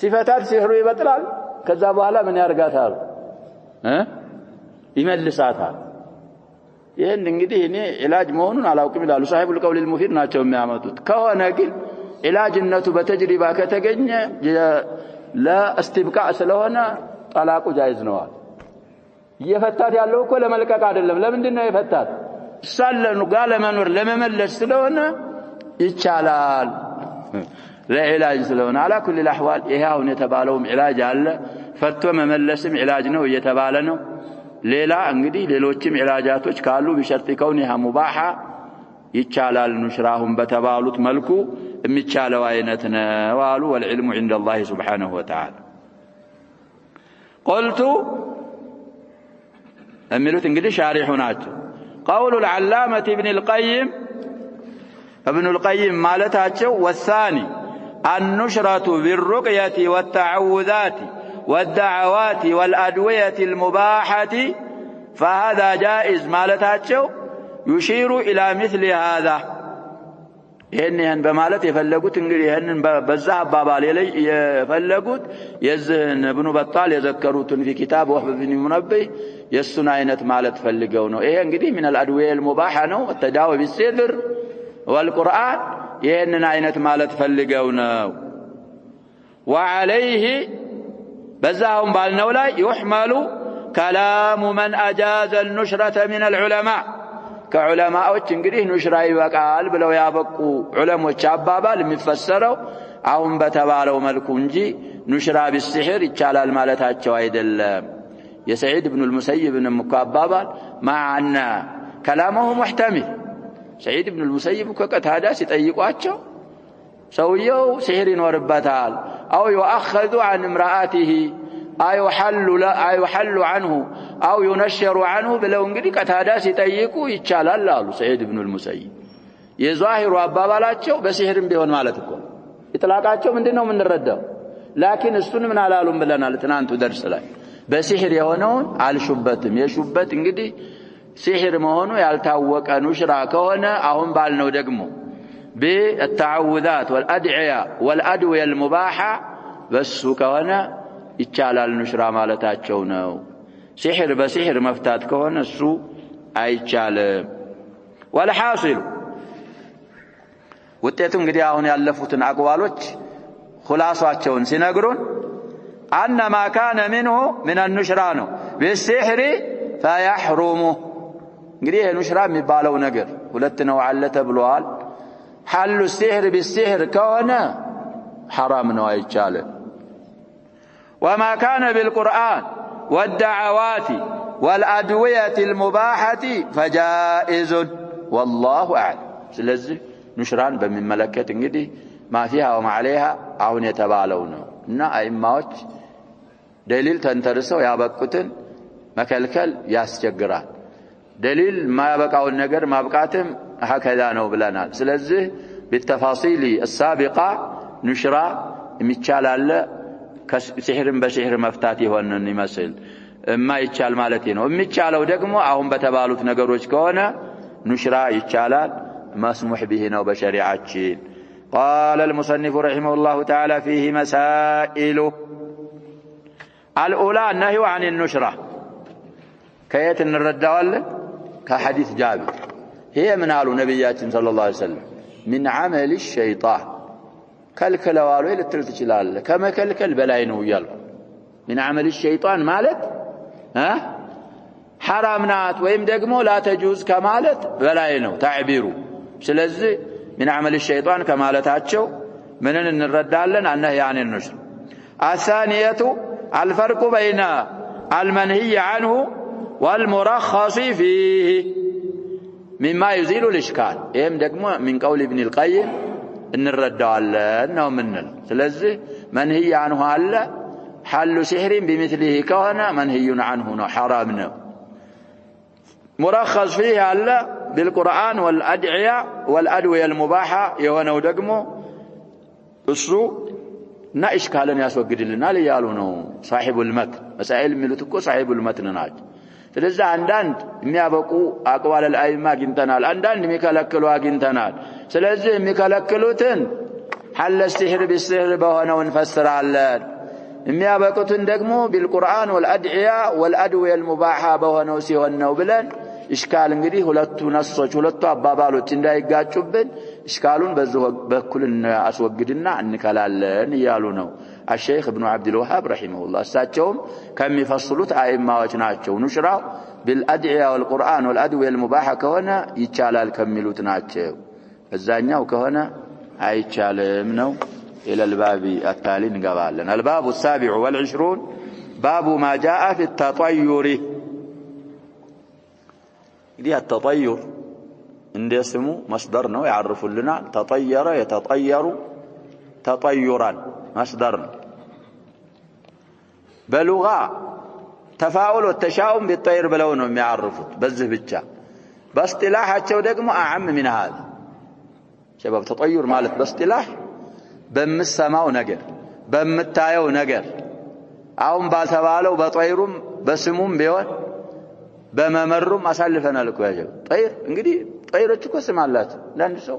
ሲፈታት ሲህሩ ይበጥላል ከዛ በኋላ ምን ያርጋታል ይመልሳታል ይሄን እንግዲህ እኔ ኢላጅ መሆኑን አላውቅም ይላሉ صاحب القول المفيد ናቸው የሚያመጡት ከሆነ ግን ኢላጅነቱ በተጅሪባ ከተገኘ ለእስቲብቃ ስለሆነ ጠላቁ جائز ነው እየፈታት ያለው እኮ ለመልቀቅ አይደለም ለምንድን ነው የፈታት ሰለኑ ጋር ለመኖር ለመመለስ ስለሆነ ይቻላል ለኢላጅ ስለሆነ على كل الاحوال ይሄ አሁን የተባለውም ኢላጅ አለ ፈቶ መመለስም ኢላጅ ነው እየተባለ ነው ሌላ እንግዲህ ሌሎችም ኢላጃቶች ካሉ بشرط كونها مباحه ይቻላል ኑሽራሁም በተባሉት መልኩ የሚቻለው አይነት ነው አሉ والعلم عند الله سبحانه وتعالى قلت أملت انجلي شارحونات قول العلامة ابن القيم مالتاتشو والثاني النشرة بالرقية والتعوذات والدعوات والأدوية المباحة فهذا جائز مالتاتشو يشير إلى مثل هذا ይሄን በማለት የፈለጉት እንግዲህ ይሄንን በዛህ አባባል ላይ የፈለጉት የዝህን ኢብኑ በጣል የዘከሩትን في كتاب وهب بن منبه የሱን አይነት ማለት ፈልገው ነው ይሄ እንግዲህ من الادويه المباحه ነው التداوي بالسدر والقران ይሄንን አይነት ማለት ፈልገው ነው وعليه በዛውም ባልነው ላይ يحمل كلام من اجاز النشرة من العلماء ከዑለማዎች እንግዲህ ኑሽራ ይበቃል ብለው ያበቁ ዑለሞች አባባል የሚፈሰረው አሁን በተባለው መልኩ እንጂ ኑሽራ بالسحر ይቻላል ማለታቸው አይደለም የሰዒድ ኢብኑ المسيب አባባል مع ان كلامه محتمل ሰዒድ ኢብኑ المسيب ከቀታዳ ሲጠይቋቸው ሰውየው ሲህር ይኖርበታል او يؤخذ عن امراته يحل عنه أو ينشر عنه بلو እንግዲህ ቀታዳ ሲጠይቁ ይቻላል አሉ ሰዒድ ኢብኑ المسيب የዛሂሩ አባባላቸው በሲህርም ቢሆን ማለት እኮ ኢጥላቃቸው ምንድነው የምንረዳው ላኪን እሱን ምን አላሉም ብለናል ትናንቱ ደርስ ላይ በሲህር የሆነውን አልሹበትም የሹበት እንግዲህ ሲህር መሆኑ ያልታወቀ ኑሽራ ከሆነ አሁን ባልነው ደግሞ بالتعوذات والادعيه والادويه المباحه በሱ ከሆነ ይቻላል ኑሽራ ማለታቸው ነው ሲህር በሲህር መፍታት ከሆነ እሱ አይቻልም والحاصل ውጤቱ እንግዲህ አሁን ያለፉትን አቅዋሎች خلاصዋቸውን ሲነግሩን ان ما كان منه من النشران بالسحر فيحرم እንግዲህ ኑሽራ የሚባለው ነገር ሁለት ነው አለ ተብሏል حل السحر بالسحر ከሆነ حرام ነው አይቻልም وما كان بالقرآن والدعوات والأدوية المباحة فجائز والله أعلم ስለዚህ ኑሽራን በሚመለከት እንግዲህ ما فيها وما عليها አሁን የተባለው ነው እና አይማዎች ደሊል ተንተርሰው ያበቁትን መከልከል ያስቸግራል ደሊል ማያበቃውን ነገር ማብቃትም هكذا ነው ብለናል ስለዚህ بالتفاصيل السابقة نشرة የሚቻላል ከሲህርን በሲህር መፍታት ይሆንን ይመስል የማይቻል ማለት ነው የሚቻለው ደግሞ አሁን በተባሉት ነገሮች ከሆነ نشرة ይቻላል مسموح به ነው በሸሪዓችን قال المصنف رحمه الله تعالى فيه مسائل الأولى النهي عن النشرة كيت نرداول كحديث جابر هي من قالوا نبياتنا صلى الله عليه وسلم من عمل الشيطان كلكلوالو يلتل تشلال كما كلكل بلاي ነው ይላል من عمل الشيطان ማለት حرام ናት ወይም ደግሞ لا تجوز ከማለት በላይ ነው تعبيሩ ስለዚህ من عمل الشيطان ከማለታቸው ምንን እንረዳለን النهي عن النشر الثانية الفرق بين المنهي عنه والمرخص فيه مما يزيل الإشكال إيم دقمو من قول ابن القيم إن الرد على أنه منل سلزه منهي عنه ألا حل سحر بمثله كون منهي عنه حرامنا مرخص فيه ألا بالقرآن والأدعية والأدوية المباحة يهونه دقمو السوء نا إشكالا يسوقد لنا ليالونه صاحب المتن مسائل ملتكو صاحب المتن ناج ስለዚህ አንዳንድ የሚያበቁ አቅዋል الائمه አግኝተናል አንዳንድ የሚከለክሉ አግኝተናል ስለዚህ የሚከለክሉትን حل السحر بالسحر በሆነው እንፈስራለን የሚያበቁትን ደግሞ بالقرآن والادعيه والادويه المباحه በሆነው ሲሆን ነው ብለን ኢሽካል እንግዲህ ሁለቱ ነሶች ሁለቱ አባባሎች እንዳይጋጩብን ኢሽካሉን በዚህ በኩል አስወግድና እንከላለን ይያሉ ነው الشيخ ابن عبد الوهاب رحمه الله ساتهم كم يفصلوت ائماዎች ናቸው نشرا بالادعيه والقرآن والادويه المباحه كهنا يቻላል ከሚሉት ናቸው እዛኛው ከሆነ አይቻልም ነው الى الباب التالي እንገባለን الباب السابع والعشرون باب ما جاء في التطير دي التطير እንደ ስሙ مصدر ነው ያعرفልنا تطير يتطير تطيرا مصدر بلغة تفاؤل والتشاؤم بالطير بلو ነው የሚያርፉት በዚህ ብቻ باصطلاحቸው ደግሞ اعم من هذا شباب تطير ማለት باصطلاح በመሰማው ነገር በመታየው ነገር አሁን ባልተባለው በطيሩም በስሙም ቢሆን በመመሩም አሳልፈናል እኮ ያጀው طير እንግዲህ طيሮች እኮ ስም አላቸው ለአንድ ሰው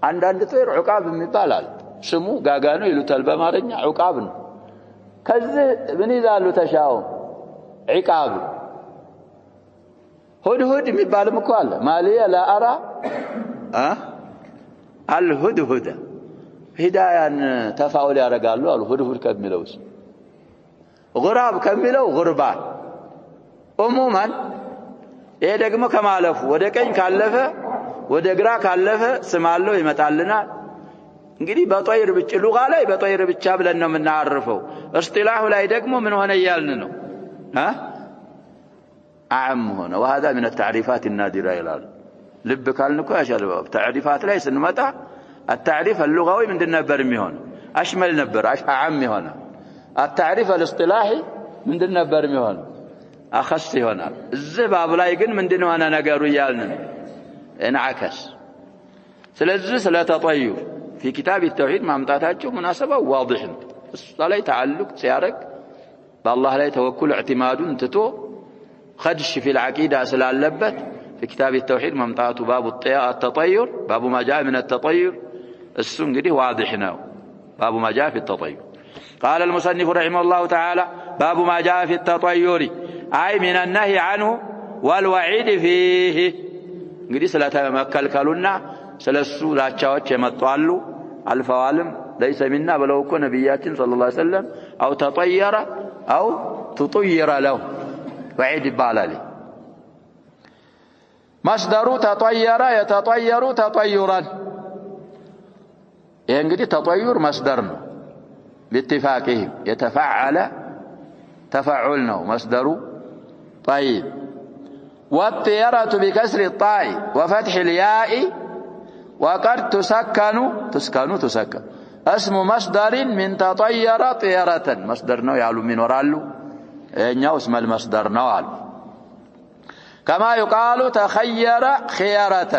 አንዳንድ طير عقاب የሚባላል ስሙ ጋጋኑ ይሉታል በአማርኛ عقاب ነው ከዚህ ምን ይላሉ ተሻው عقاب هدهد የሚባልም እኮ አለ ማሊያ ላአራ الهدهد هدايان تفاؤل ያረጋሉ አሉ هدهد ከሚለውስ غراب ከሚለው غربان عموما ይሄ ደግሞ ከማለፉ ወደ ቀኝ ካለፈ ወደ ግራ ካለፈ ስማለው ይመጣልናል እንግዲህ በطير ብቻ ሉጋ ላይ በطير ብቻ ብለን ነው የምናርፈው እስጢላሁ ላይ ደግሞ ምን ሆነ ይያልን ነው اعم هنا وهذا من التعريفات النادره ይላል ልብ ካልንኮ ያሻልባው تعريفات ላይ ስንመጣ التعريف اللغوي ምንድን ነበር የሚሆነው አሽመል ነበር اعم ይሆናል التعريف الاصطلاحي ምንድን ነበር የሚሆነው አخص ይሆናል እዚህ ባብ ላይ ግን ምንድን ሆነ ነገሩ ይያልን እንعكس ስለዚህ ስለ ተطير في كتاب التوحيد ማምጣታቸው مناسبه واضح ነው ላይ تعلق ሲያረግ بالله ላይ توكل اعتمادን ትቶ خدش في العقيده ስላለበት في كتاب التوحيد ማምጣቱ باب التطير باب ما جاء من التطير እሱ እንግዲህ واضح ነው باب ما جاء في التطير قال المصنف رحمه الله تعالى باب ما جاء في التطير أي من النهي عنه والوعيد فيه እንግዲህ ስለተመከልከሉና ስለሱ ላቻዎች የመጣሉ አልፈዋልም ليس منا بلو كن نبياتنا صلى الله عليه وسلم أو تطير أو تطير له وعيد بالالي مصدر تطير يتطير تطيرا يعني تطير مصدر باتفاقهم يتفعل تفعلنا مصدر طيب والطيرة بكسر الطاء وفتح الياء وقد تسكن اسم مصدر من تطير طيرة مصدر نو يعلو من ورالو إنه اسم المصدر نوال كما يقال تخير خيارة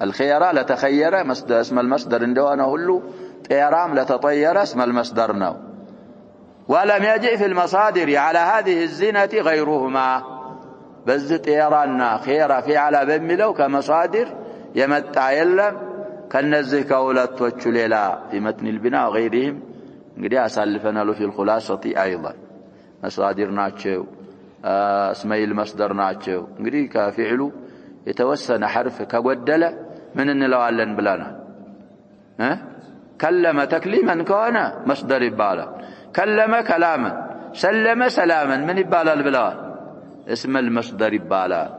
الخيرة لتخير اسم المصدر اندوانا هلو طيرام لتطير اسم المصدر نو ولم يجئ في المصادر على هذه الزينة غيرهما بز طيرانا خيرة في على بملو كمصادر يمتع يلم كالنزه كولتوچ ليلا في متن البناء وغيرهم እንግዲህ አሳልፈናል في الخلاصة أيضا مصادر ናቸው اسماء المصدر ናቸው እንግዲህ ከፊዕሉ የተወሰነ حرف ከጎደለ ምን እንለዋለን ብለናል كلم تكليما ከሆነ مصدر ይባላል كلم كلاما سلم سلاما ምን ይባላል ብለዋል اسم المصدر ይባላል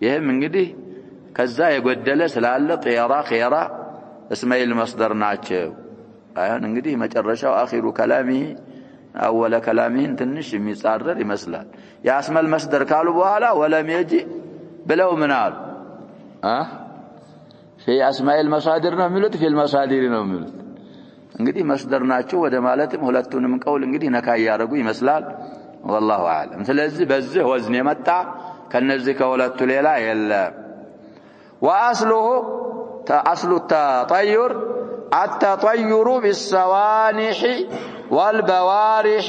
ይሄም እንግዲህ ከዛ የጎደለ ስላለ طيرا خيرا اسماء المصدر ናቸው አሁን እንግዲህ መጨረሻው አኺሩ كلامه اول كلامه ትንሽ የሚጻረር ይመስላል የاسم المصدر ካሉ በኋላ ولم يجي ብለው ምን አሉ في اسماء المصادر ነው የሚሉት في المصادر ነው የሚሉት እንግዲህ መስደር ናቸው ወደ ማለትም ሁለቱንም ቀውል እንግዲህ ነካ ያረጉ ይመስላል والله اعلم ስለዚህ በዚህ ወዝን የመጣ ከነዚህ ከሁለቱ ሌላ የለም واصله اصل التطير التطير بالصوانح والبوارح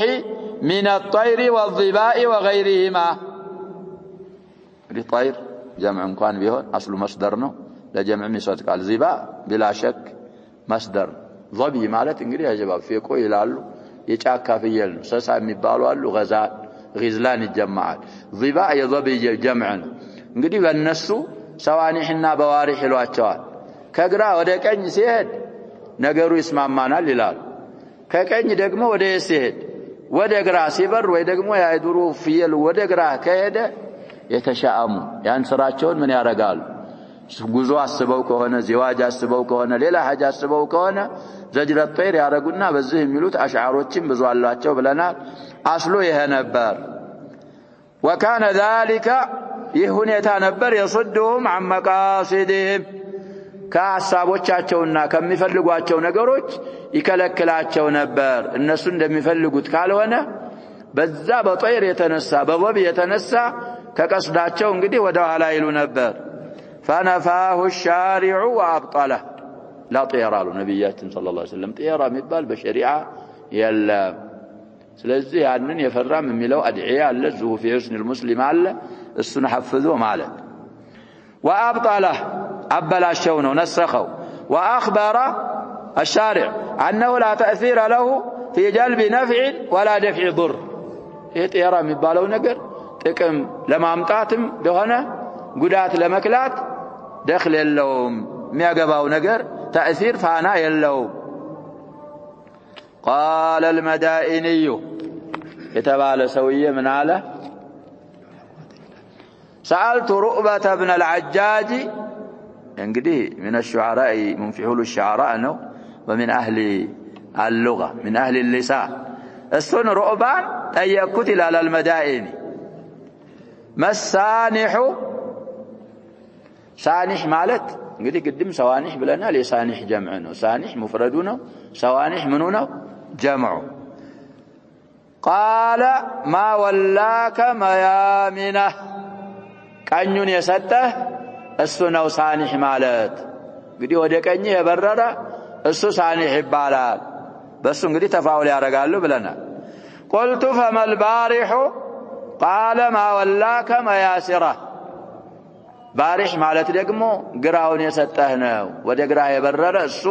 من الطير والظباء وغيرهما الطير جمع كان بيهون اصل مصدر ነው ለጀምዕ የሚሰጥ ቃል ዚባእ بلا شك مصدر ظبي ማለት እንግዲህ ያጀባብ ፌቆ ይላሉ የጫካ ፍየል ነው ሰሳ የሚባሉ አሉ غزلان ይጀማዓል ዚባእ የظبي ጀምዕ ነው እንግዲህ በእነሱ ሰዋኒህና በዋሪህ ይሏቸዋል ከግራ ወደ ቀኝ ሲሄድ ነገሩ ይስማማናል ይላል ከቀኝ ደግሞ ወደ ሲሄድ ወደ ግራ ሲበር ወይ ደግሞ ያይዱሩ ፍየል ወደ ግራ ከሄደ የተሻአሙ ያን ስራቸውን ምን ያረጋሉ ጉዞ አስበው ከሆነ ዚዋጅ አስበው ከሆነ ሌላ ሐጅ አስበው ከሆነ ዘጅረት ጠይር ያረጉና በዚህ የሚሉት አሽዓሮችም ብዙ አላቸው ብለናል አስሉ ይሄ ነበር وكان ذلك ይሁኔታ ነበር يصدهم عن مقاصدهم ከሐሳቦቻቸውና ከሚፈልጓቸው ነገሮች ይከለክላቸው ነበር እነሱ እንደሚፈልጉት ካልሆነ በዛ በጠይር የተነሳ በወብ የተነሳ ከቀስዳቸው እንግዲህ ወደ ኋላ ይሉ ነበር فنفاه الشارع وابطله لا طيرا نبياتنا صلى الله عليه وسلم طيرا የሚባል በሸሪዓ የለም ስለዚህ ያንን የፈራም የሚለው አድዒያ አለ ዙሁ في حسن المسلم አለ እሱን حفظو ማለት وابطله أبلاشوا نسخوا وأخبر الشارع أنه لا تأثير له في جلب نفع ولا دفع ضر يرى مبالو نجر تكم لما امتاتم بهنا قدات لمكلات دخل اللوم ميقباو نجر تأثير فانا يلوم قال المدائني يتبالى سوية من على سألت رؤبة بن العجاج انقدي من الشعراء من فحول الشعراء انه ومن اهل اللغه من اهل اللسان السن رؤبان ايكتل على المدائن ما السانح سانح مالت انقدي قدم سوانح بلنا لسانح جمع ነው سانح مفرد ነው سوانح منو ነው جمع قال ما ولاك ميامنه ቀኙን የሰጠህ እሱ ነው ሳኒህ ማለት እንግዲህ ወደ ቀኝ የበረረ እሱ ሳኒህ ይባላል በሱ እንግዲህ ተፋውል ያረጋሉ ብለናል قلت فما البارح قال ما ولاك مياسره ባሪህ ማለት ደግሞ ግራውን የሰጠህ ነው ወደ ግራ የበረረ እሱ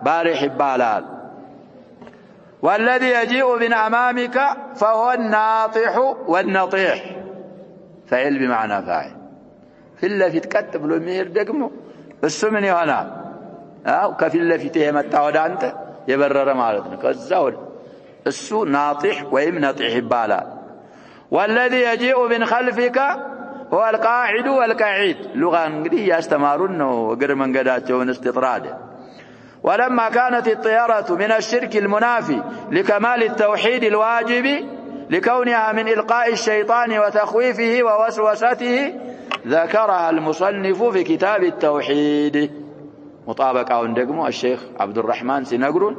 ባሪህ ይባላል والذي يجيء من امامك فهو الناطح والنطيح فعل بمعنى فاعل في اللفت ቀጥ ብሎ የሚሄድ ደግሞ እሱ ምን ይሆናል ከፊት ለፊት የመጣ ወደ አንተ የበረረ ማለት ነው ከዛው እሱ ናጢህ ወይም ነጢህ ይባላል والذي يجيء من خلفك هو القاعد والقعيد لغه እንግዲህ ያስተማሩን ነው እግር መንገዳቸውን استطراد ولما كانت الطيرة من الشرك المنافي لكمال التوحيد الواجب لكونها من إلقاء الشيطان وتخويفه ووسوسته ذكرها المصنف في كتاب التوحيد مطابقة عندكم الشيخ عبد الرحمن سنقرون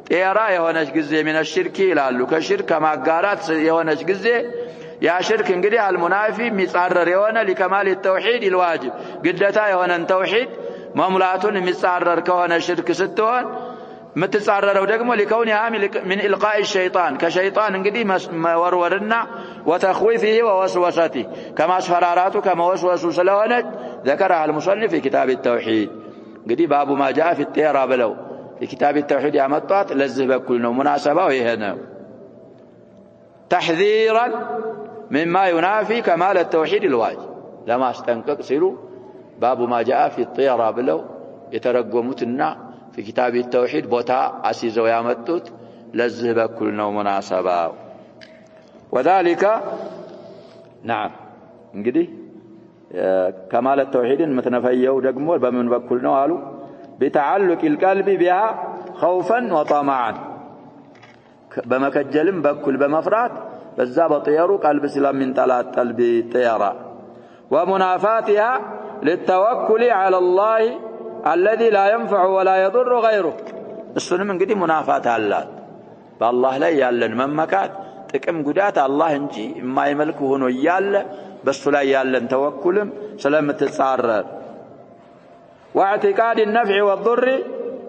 طيرا يهونش جزء من الشرك لالو كشرك ما قالت يهونش جزء يا شرك انجدي المنافي ميصارر يونه لكمال التوحيد الواجب قدتا يونه توحيد مملاتون ميصارر كونه شرك ستون متتصارروا دغمو لكونها من القاء الشيطان كشيطان انجدي مورورنا وتخويفه ووسوسته كما اسفراراته كما وسوسوا سلونه ذكرها المصنف في كتاب التوحيد انجدي باب ما جاء في الطيرة بلو في كتاب التوحيد يا مطات لزه بكل مناسبه وهنا تحذيرا مما ينافي كمال التوحيد الواجب لما استنقق سيروا باب ما جاء في الطيرة بلو يترجموتنا في كتاب التوحيد بوتا عسيزو يامتوت لزه بكل مناسبه وذلك نعم انجدي كمال التوحيد متنفيو دغمو بمن بكل نو قالوا بتعلق القلب بها خوفا وطمعا بمكجلم بكل بمفرات بذا بطيرو قلب سلام من طلعت قلب طيرا ومنافاتها للتوكل على الله الذي لا ينفع ولا يضر غيره السنم انجدي منافات الله بالله لا يالن ممكات ጥቅም ጉዳት አላህ እንጂ የማይመልክ ሆኖ ይያለ በሱ ላይ ያለን ተወኩልም ስለምትጻረር واعتقاد النفع والضر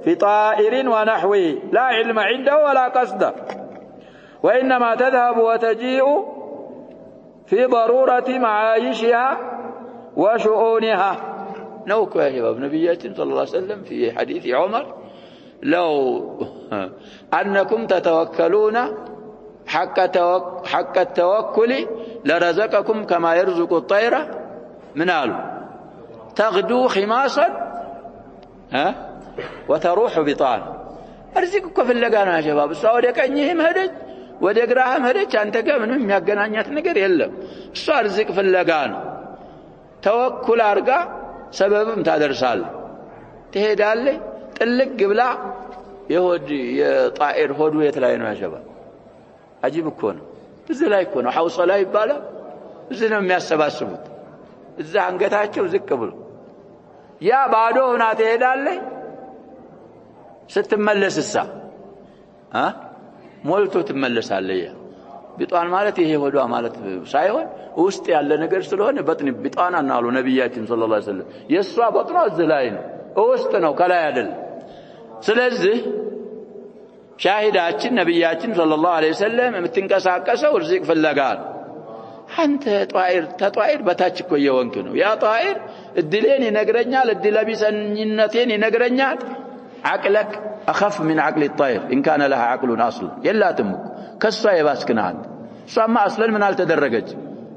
في طائر ونحوه لا علم عنده ولا قصد وإنما تذهب وتجيء في ضرورة معايشها وشؤونها نوك يا شباب نبياتنا صلى الله عليه وسلم في حديث عمر لو أنكم تتوكلون حق التوكل لرزقكم كما يرزق الطير من قالوا تغدو خماصا وتروح بطان ارزقك في اللقانا يا شباب እሷ ወደ ቀኝህም ሄደች ወደ ግራህም ሄደች አንተ ጋር ምንም የሚያገናኛት ነገር የለም እሷ ርዝቅ ፍለጋ ነው ተወኩል አርጋ ሰበብም ታደርሳለች ትሄዳለች ጥልቅ ብላ የጣኢር ሆዱ የት ላይ ነው ያ شباب عجيب እኮ ነው እዚህ ላይ እኮ ነው ሐውሳ ላይ ይባላል እዚህ ነው የሚያሰባስቡት እዛ አንገታቸው ዝቅ ብሎ ያ ባዶ ሆና ትሄዳለች ስትመለስሳ ሞልቶ ትመለሳለች ቢጧን ማለት ይሄ ሆዷ ማለት ሳይሆን ውስጥ ያለ ነገር ስለሆነ በጥን ቢጧን አናሉ ነብያችን ሰለላሁ ዐለይሂ ወሰለም የሷ በጥኗ እዚህ ላይ ነው ውስጥ ነው ከላይ አይደል ስለዚህ ሻሂዳችን ነብያችን ሰለላሁ ዐለይሂ ወሰለም የምትንቀሳቀሰው ርዝቅ ፍለጋ አንተ ጧኢር በታች እኮ የወንክ ነው ያ ጧኢር እድሌን ይነግረኛል እድለቢሰኝነቴን ይነግረኛል عقلك اخف من عقل الطير ان كان لها عقل اصل يلاتم كሷ የባስክናል ሷማ አስለን ምን አልተደረገች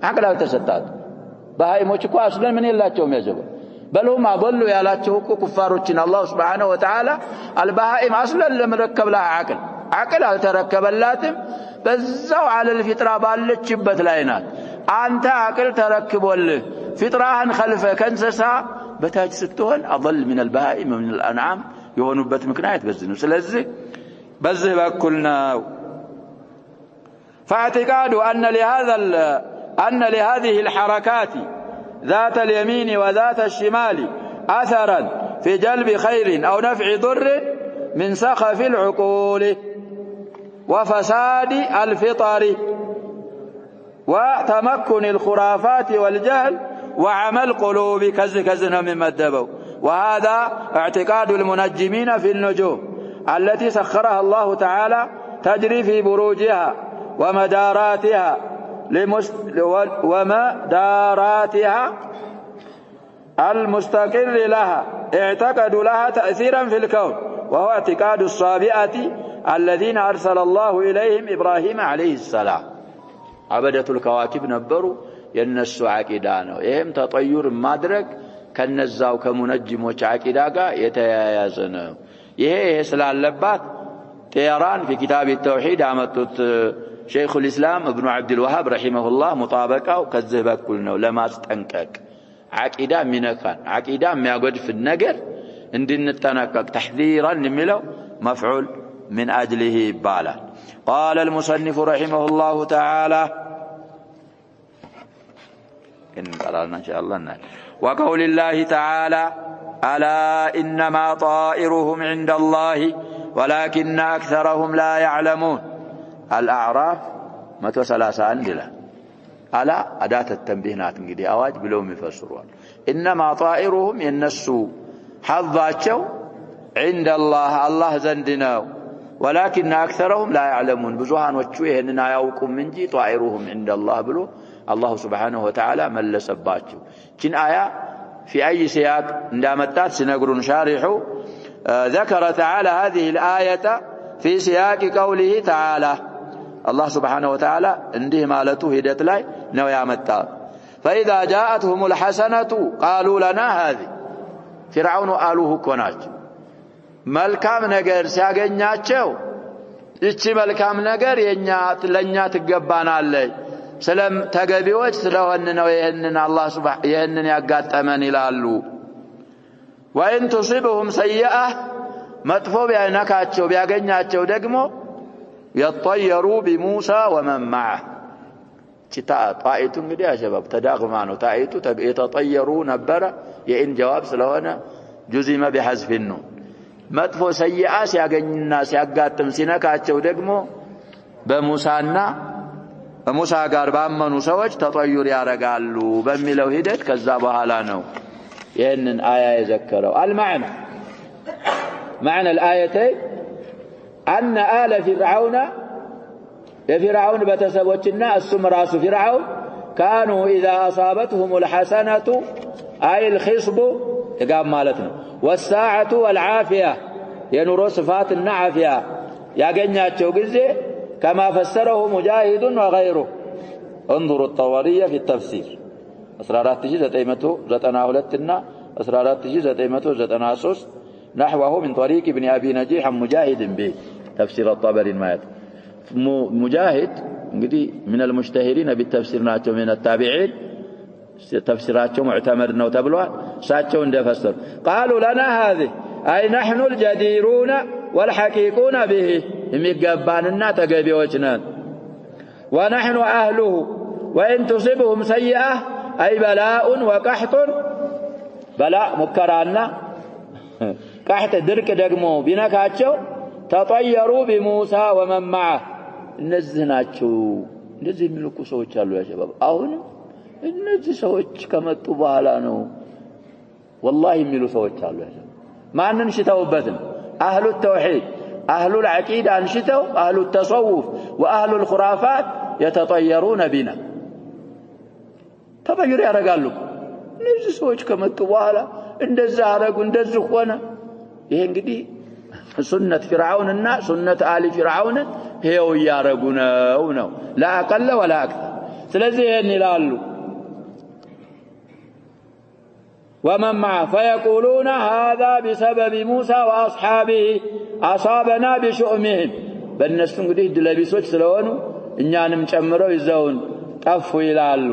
عقل አልተሰጣት በሃይሞች እኮ አስለን ምን የላቸውም ያጀበ بلهم اضلوا ያላቸው እኮ ኩፋሮችን አላህ Subhanahu Wa Ta'ala البهائم اصلا لم ركب لها عقل አልተረከበላትም በዛው على الفطره ባለችበት ላይ ናት አንተ عقل ተረክቦልህ فطرهን خلفه ከንሰሳ በታች ስትሆን اضل من البهائم ومن الانعام يهونበት ምክንያት በዚህ ነው ስለዚህ በዚህ በኩል ነው فاعتقاد ان لهذه الحركات ذات اليمين وذات الشمال اثرا في جلب خير او نفع ضر من سخف العقول وفساد الفطر وتمكن الخرافات والجهل وعمل قلوب كذا من مدبوا وهذا اعتقاد المنجمين في النجوم التي سخرها الله تعالى تجري في بروجها ومداراتها المستقر لها اعتقدوا لها تأثيرا في الكون وهو اعتقاد الصابئة الذين أرسل الله إليهم إبراهيم عليه السلام عبدة الكواكب نبروا ينسوا عقيدانه إهم تطير مادرك كنزاو كمنجموች عقيدا ጋር የተያያዘ ነው ይሄ ስላለባት طيران في كتاب التوحيد አመጡት شيخ الإسلام ابن عبد الوهاب رحمه الله مطابقه كذه በኩል ነው ለማስጠንቀቅ عقيدا ሚነካን عقيدا የሚያጎድፍ ነገር እንድንጠነቀቅ تحذيرا የሚለው مفعول من أجله ይባላል قال المصنف رحمه الله تعالى إن قرأنا إن شاء الله وقول الله تعالى ألا إنما طائرهم عند الله ولكن أكثرهم لا يعلمون الأعراف 130 عندنا على أداة التنبيهات እንግዲህ አዋጅ ብለው ይፈስሩዋል إنما طائرهم የነሱ حظاቸው عند الله الله ዘንድ ነው ولكن أكثرهم لا يعلمون ብዙሃኖቹ ይሄንን አያውቁም እንጂ طائرهم عند الله ብሎ الله سبحانه وتعالى መለሰባቸው ችን አያ في أي سياق እንዳመጣት ሲነግሩን شارحው ذكر تعالى هذه الآية في سياق قوله تعالى الله سبحانه وتعالى እንዲህ ማለቱ ሂደት ላይ ነው ያመጣው فإذا جاءتهم الحسنة قالوا لنا هذه فرعون قالوه ኮናች መልካም ነገር ሲያገኛቸው እቺ መልካም ነገር ለኛ ትገባናለች سلام تجابيوج سلوهن ويهنن الله سبحانه يهنن يقاتمن إلى وإن تصيبهم سيئة مطفو بأنكاتشو بأغنياتشو دقمو يطيروا بموسى ومن معه طائتون قد يا شباب تداغمانو طائتو يتطيروا نبرا يئن جواب سلوهن جزم بحذف النون مطفو سيئة سيأغنينا سيأغاتم سينكاتشو دقمو بموسى ሙሳ ጋር ባመኑ ሰዎች ተጠዩር ያረጋሉ በሚለው ሂደት ከዛ በኋላ ነው ይሄንን አያ የዘከረው المعنى معنى الآيتين أن آل فرعون فرعون بتسبوچنا السم راس فرعون كانوا إذا أصابتهم الحسنة أي الخصب يقام مالتنا والساعة والعافية ينور صفات النعافية ياغنياچو غزي كما فسره مجاهد وغيره انظروا الطورية في التفسير أسرارات تجي 992 أسرارات تجي 993 نحوه من طريق ابن أبي نجيح مجاهد به تفسير الطبري المايت مجاهد من المشتهرين بالتفسير ناتو من التابعين تفسيراتهم معتمدنا وتبلوا ساتشون دفسر قالوا لنا هذه أي نحن الجديرون والحقيقون به يمقباننا تقبيوجنا ونحن أهله وإن تصبهم سيئة أي بلاء وقحط بلاء مكرانا قحط درك دقمو بنكاتشو تطيروا بموسى ومن معه نزهناتشو نزه ملكو سوچ አሉ يا شباب አሁን እነዚህ ሰዎች ከመጡ በኋላ ነው والله የሚሉ ሰዎች አሉ يا شباب ማንን ሽተውበት أهل التوحيد أهل العقيدة أنشتوا أهل التصوف وأهل الخرافات يتطيرون بنا تطير يا رجالك نجي سويش كم الطوالة اندز عرق اندز خوانا يهنجدي سنة فرعون الناس سنة آل فرعون هي ويارقنا ونو لا أقل ولا أكثر سلزي النلال ومن معه فيقولون هذا بسبب موسى وأصحابه أصابنا بشؤمهم بالنسبة قديه دلبيسوች ስለሆኑ እኛንም ጨምረው ይዘውን ጠፉ ይላሉ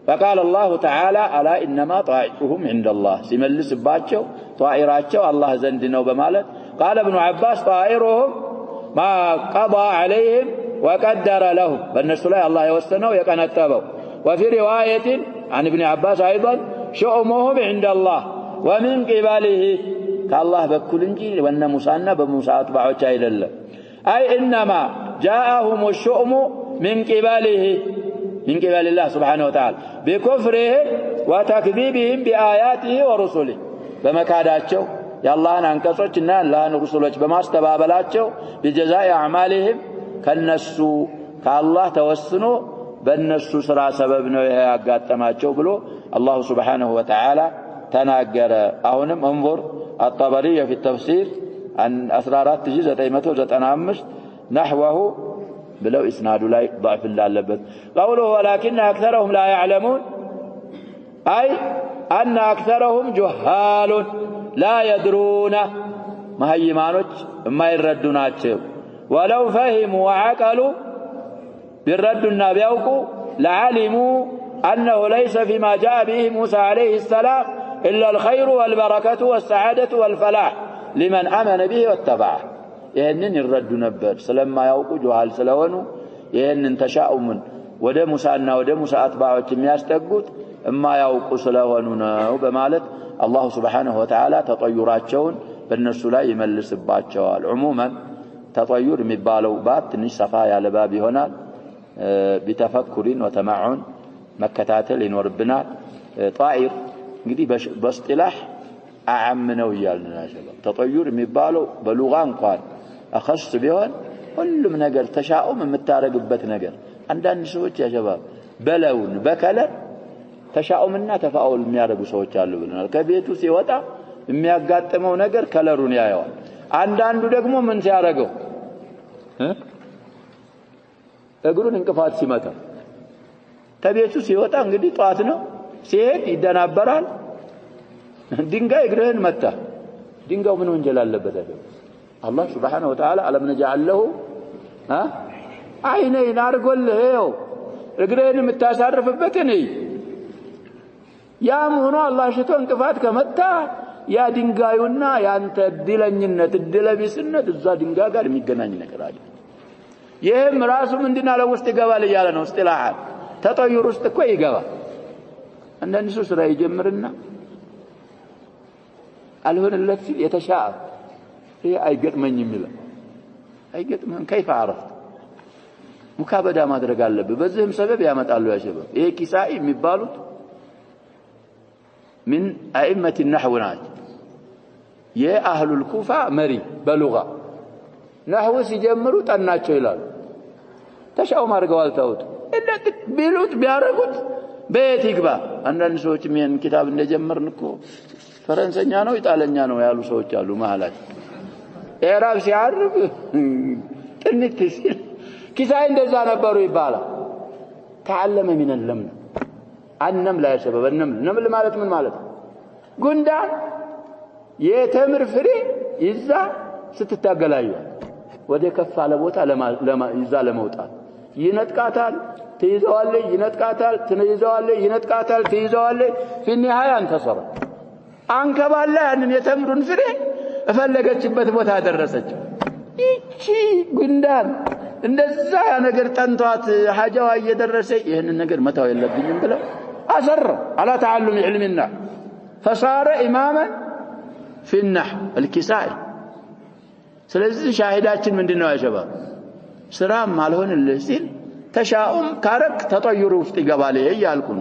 فقال الله تعالى ألا إنما طائرهم عند الله ሲመልስባቸው طائራቸው الله ዘንድ ነው በማለት قال ابن عباس طائرهم ما قضى عليهم وقدر لهم بالنسبة ላይ الله يوسنው የቀነጠበው وفي رواية عن ابن عباس أيضا شؤمهم عند الله ومن قبله كالله بكل انجي وان موسى بموسى اتباعه ايدله اي انما جاءهم الشؤم من قبل الله سبحانه وتعالى بكفره وتكذيبهم بآياته ورسله بمكاداቸው የአላህን አንቀጾችና የአላህን ረሱሎች በማስተባበላቸው بجزاء اعمالهم ከነሱ ከአላህ ተወስኖ በእነሱ ስራ ሰበብ ነው ያጋጠማቸው ብሎ الله سبحانه وتعالى تناجر أهونم انظر الطبرية في التفسير عن أسرارات تجيز 995 نحوه بلو إسناد لا ضعف الله اللبث قوله ولكن أكثرهم لا يعلمون أي أن أكثرهم جهال لا يدرون ما هيمانوش ما يردوناتش ولو فهموا وعقلوا بالردنا بيوكوا لعلموا أنه ليس فيما جاء به موسى عليه السلام إلا الخير والبركة والسعادة والفلاح لمن آمن به واتبعه يهنن الرد نبر سلما يوقو جهال سلوانو يهنن تشاؤمن وده موسى أتباعه يستقوت اما يوقو سلوانونا وبمالت الله سبحانه وتعالى تطيرات شون بالنسو لا يملس بات شوال عموما تطير مبالو بات نش صفايا لبابي هنا بتفكر وتمعن مكتاتل ينوربنا طائر እንግዲህ በስጥላህ አዓም ነው ይያልና ያሸባብ ተጠዩር የሚባለው በሉጋ እንኳን አخص ቢሆን ሁሉም ነገር ተሻኡም የምታረግበት ነገር አንዳንድ ሰዎች ያሸባብ በለውን በከለር ተሻኡምና ተፋኡል የሚያደርጉ ሰዎች አሉ ብለናል ከቤቱ ሲወጣ የሚያጋጥመው ነገር ከለሩን ያያዋል አንዳንዱ ደግሞ ምን ሲያረጋው እግሩን እንቅፋት ሲመታ ተቤቱ ሲወጣ እንግዲህ ጧት ነው ሲሄድ ይደናበራል ድንጋይ እግርህን መታ ድንጋው ምን ወንጀል አለበት አይደል አላህ Subhanahu Wa Ta'ala አለም ነጃለሁ አይነን አርጎልህ እግርህን የምታሳርፍበት ነይ ያም ሆኖ አላህ ሽቶ እንቅፋት ከመታ ያ ድንጋዩና ያንተ ድለኝነት ድለቢስነት እዛ ድንጋይ ጋር የሚገናኝ ነገር አለ ይሄም ራሱ ምንድን አለ ውስጥ ይገባል ይያለ ነው እስጢላህ ተጠዩር ውስጥ እኮ ይገባል አንዳንድ ሰው ስራ ይጀምርና አልሆነለት ሲል የተሻአ ይሄ አይገጥመኝም ይላል አይገጥመን كيف عرفت ሙካበዳ ማድረግ አለበት በዚህም ሰበብ ያመጣሉ ያ ሸባብ ይሄ ኪሳኢ የሚባሉት من ائمه النحو ናቸው የአህሉ الኩፋ መሪ በሉጋ نحو ሲጀምሩ ጠናቸው ይላሉ ተሻው ማርገዋል ታውት እንዴት ቢሉት ቢያረጉት ቤት ይግባ አንዳንድ ሰዎች ምን ኪታብ እንደጀመርን እኮ ፈረንሳይኛ ነው ኢጣሊያኛ ነው ያሉ ሰዎች አሉ መሐላት ኤራብ ሲያርግ ጥንት ሲል ኪሳይ እንደዛ ነበሩ ይባላል تعلم من النمل النمل يا شباب النمل ማለት ምን ማለት ጉንዳን የተምር ፍሬ ይዛ ስትታገላዩ ወደ ከፍ አለ ቦታ ይዛ ለመውጣት ይነጥቃታል تيزوالي ينتقاتل تنيزوالي ينتقاتل تيزوالي في النهاية انتصر አንከባ ላይ አንን የተምሩን ፍሬ እፈለገችበት ቦታ ደረሰች እቺ ጉንዳን እንደዛ ነገር ጠንቷት ሐጃዋ እየደረሰ ይሄንን ነገር መታው የለብኝም ብለው አሰር على تعلم علمنا فصار اماما في النحو الكسائي ስለዚህ ሻሂዳችን ምንድነው ያሸባብ ስራም አልሆንልህ ሲል تشاؤم كارك تطير وسط قباله يالكم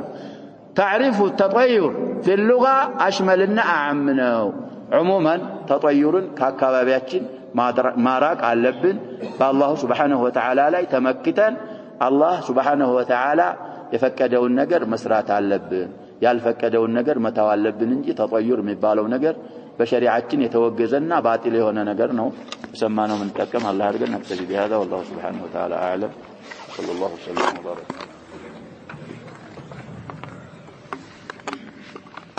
تعريف التطير في اللغة أشملنا أعمنا عموما تطير كاكابابياتين ما راك علبن فالله سبحانه وتعالى لا يتمكتا الله سبحانه وتعالى يفكدوا النجر مسرات علبن يالفكدوا النجر متوالبن انجي تطير مبالو نجر بشريعتين يتوجزنا باطل هنا نجرنا سمانا من تكم الله يرجعنا نكتفي بهذا والله سبحانه وتعالى أعلم صلى الله وسلم وبارك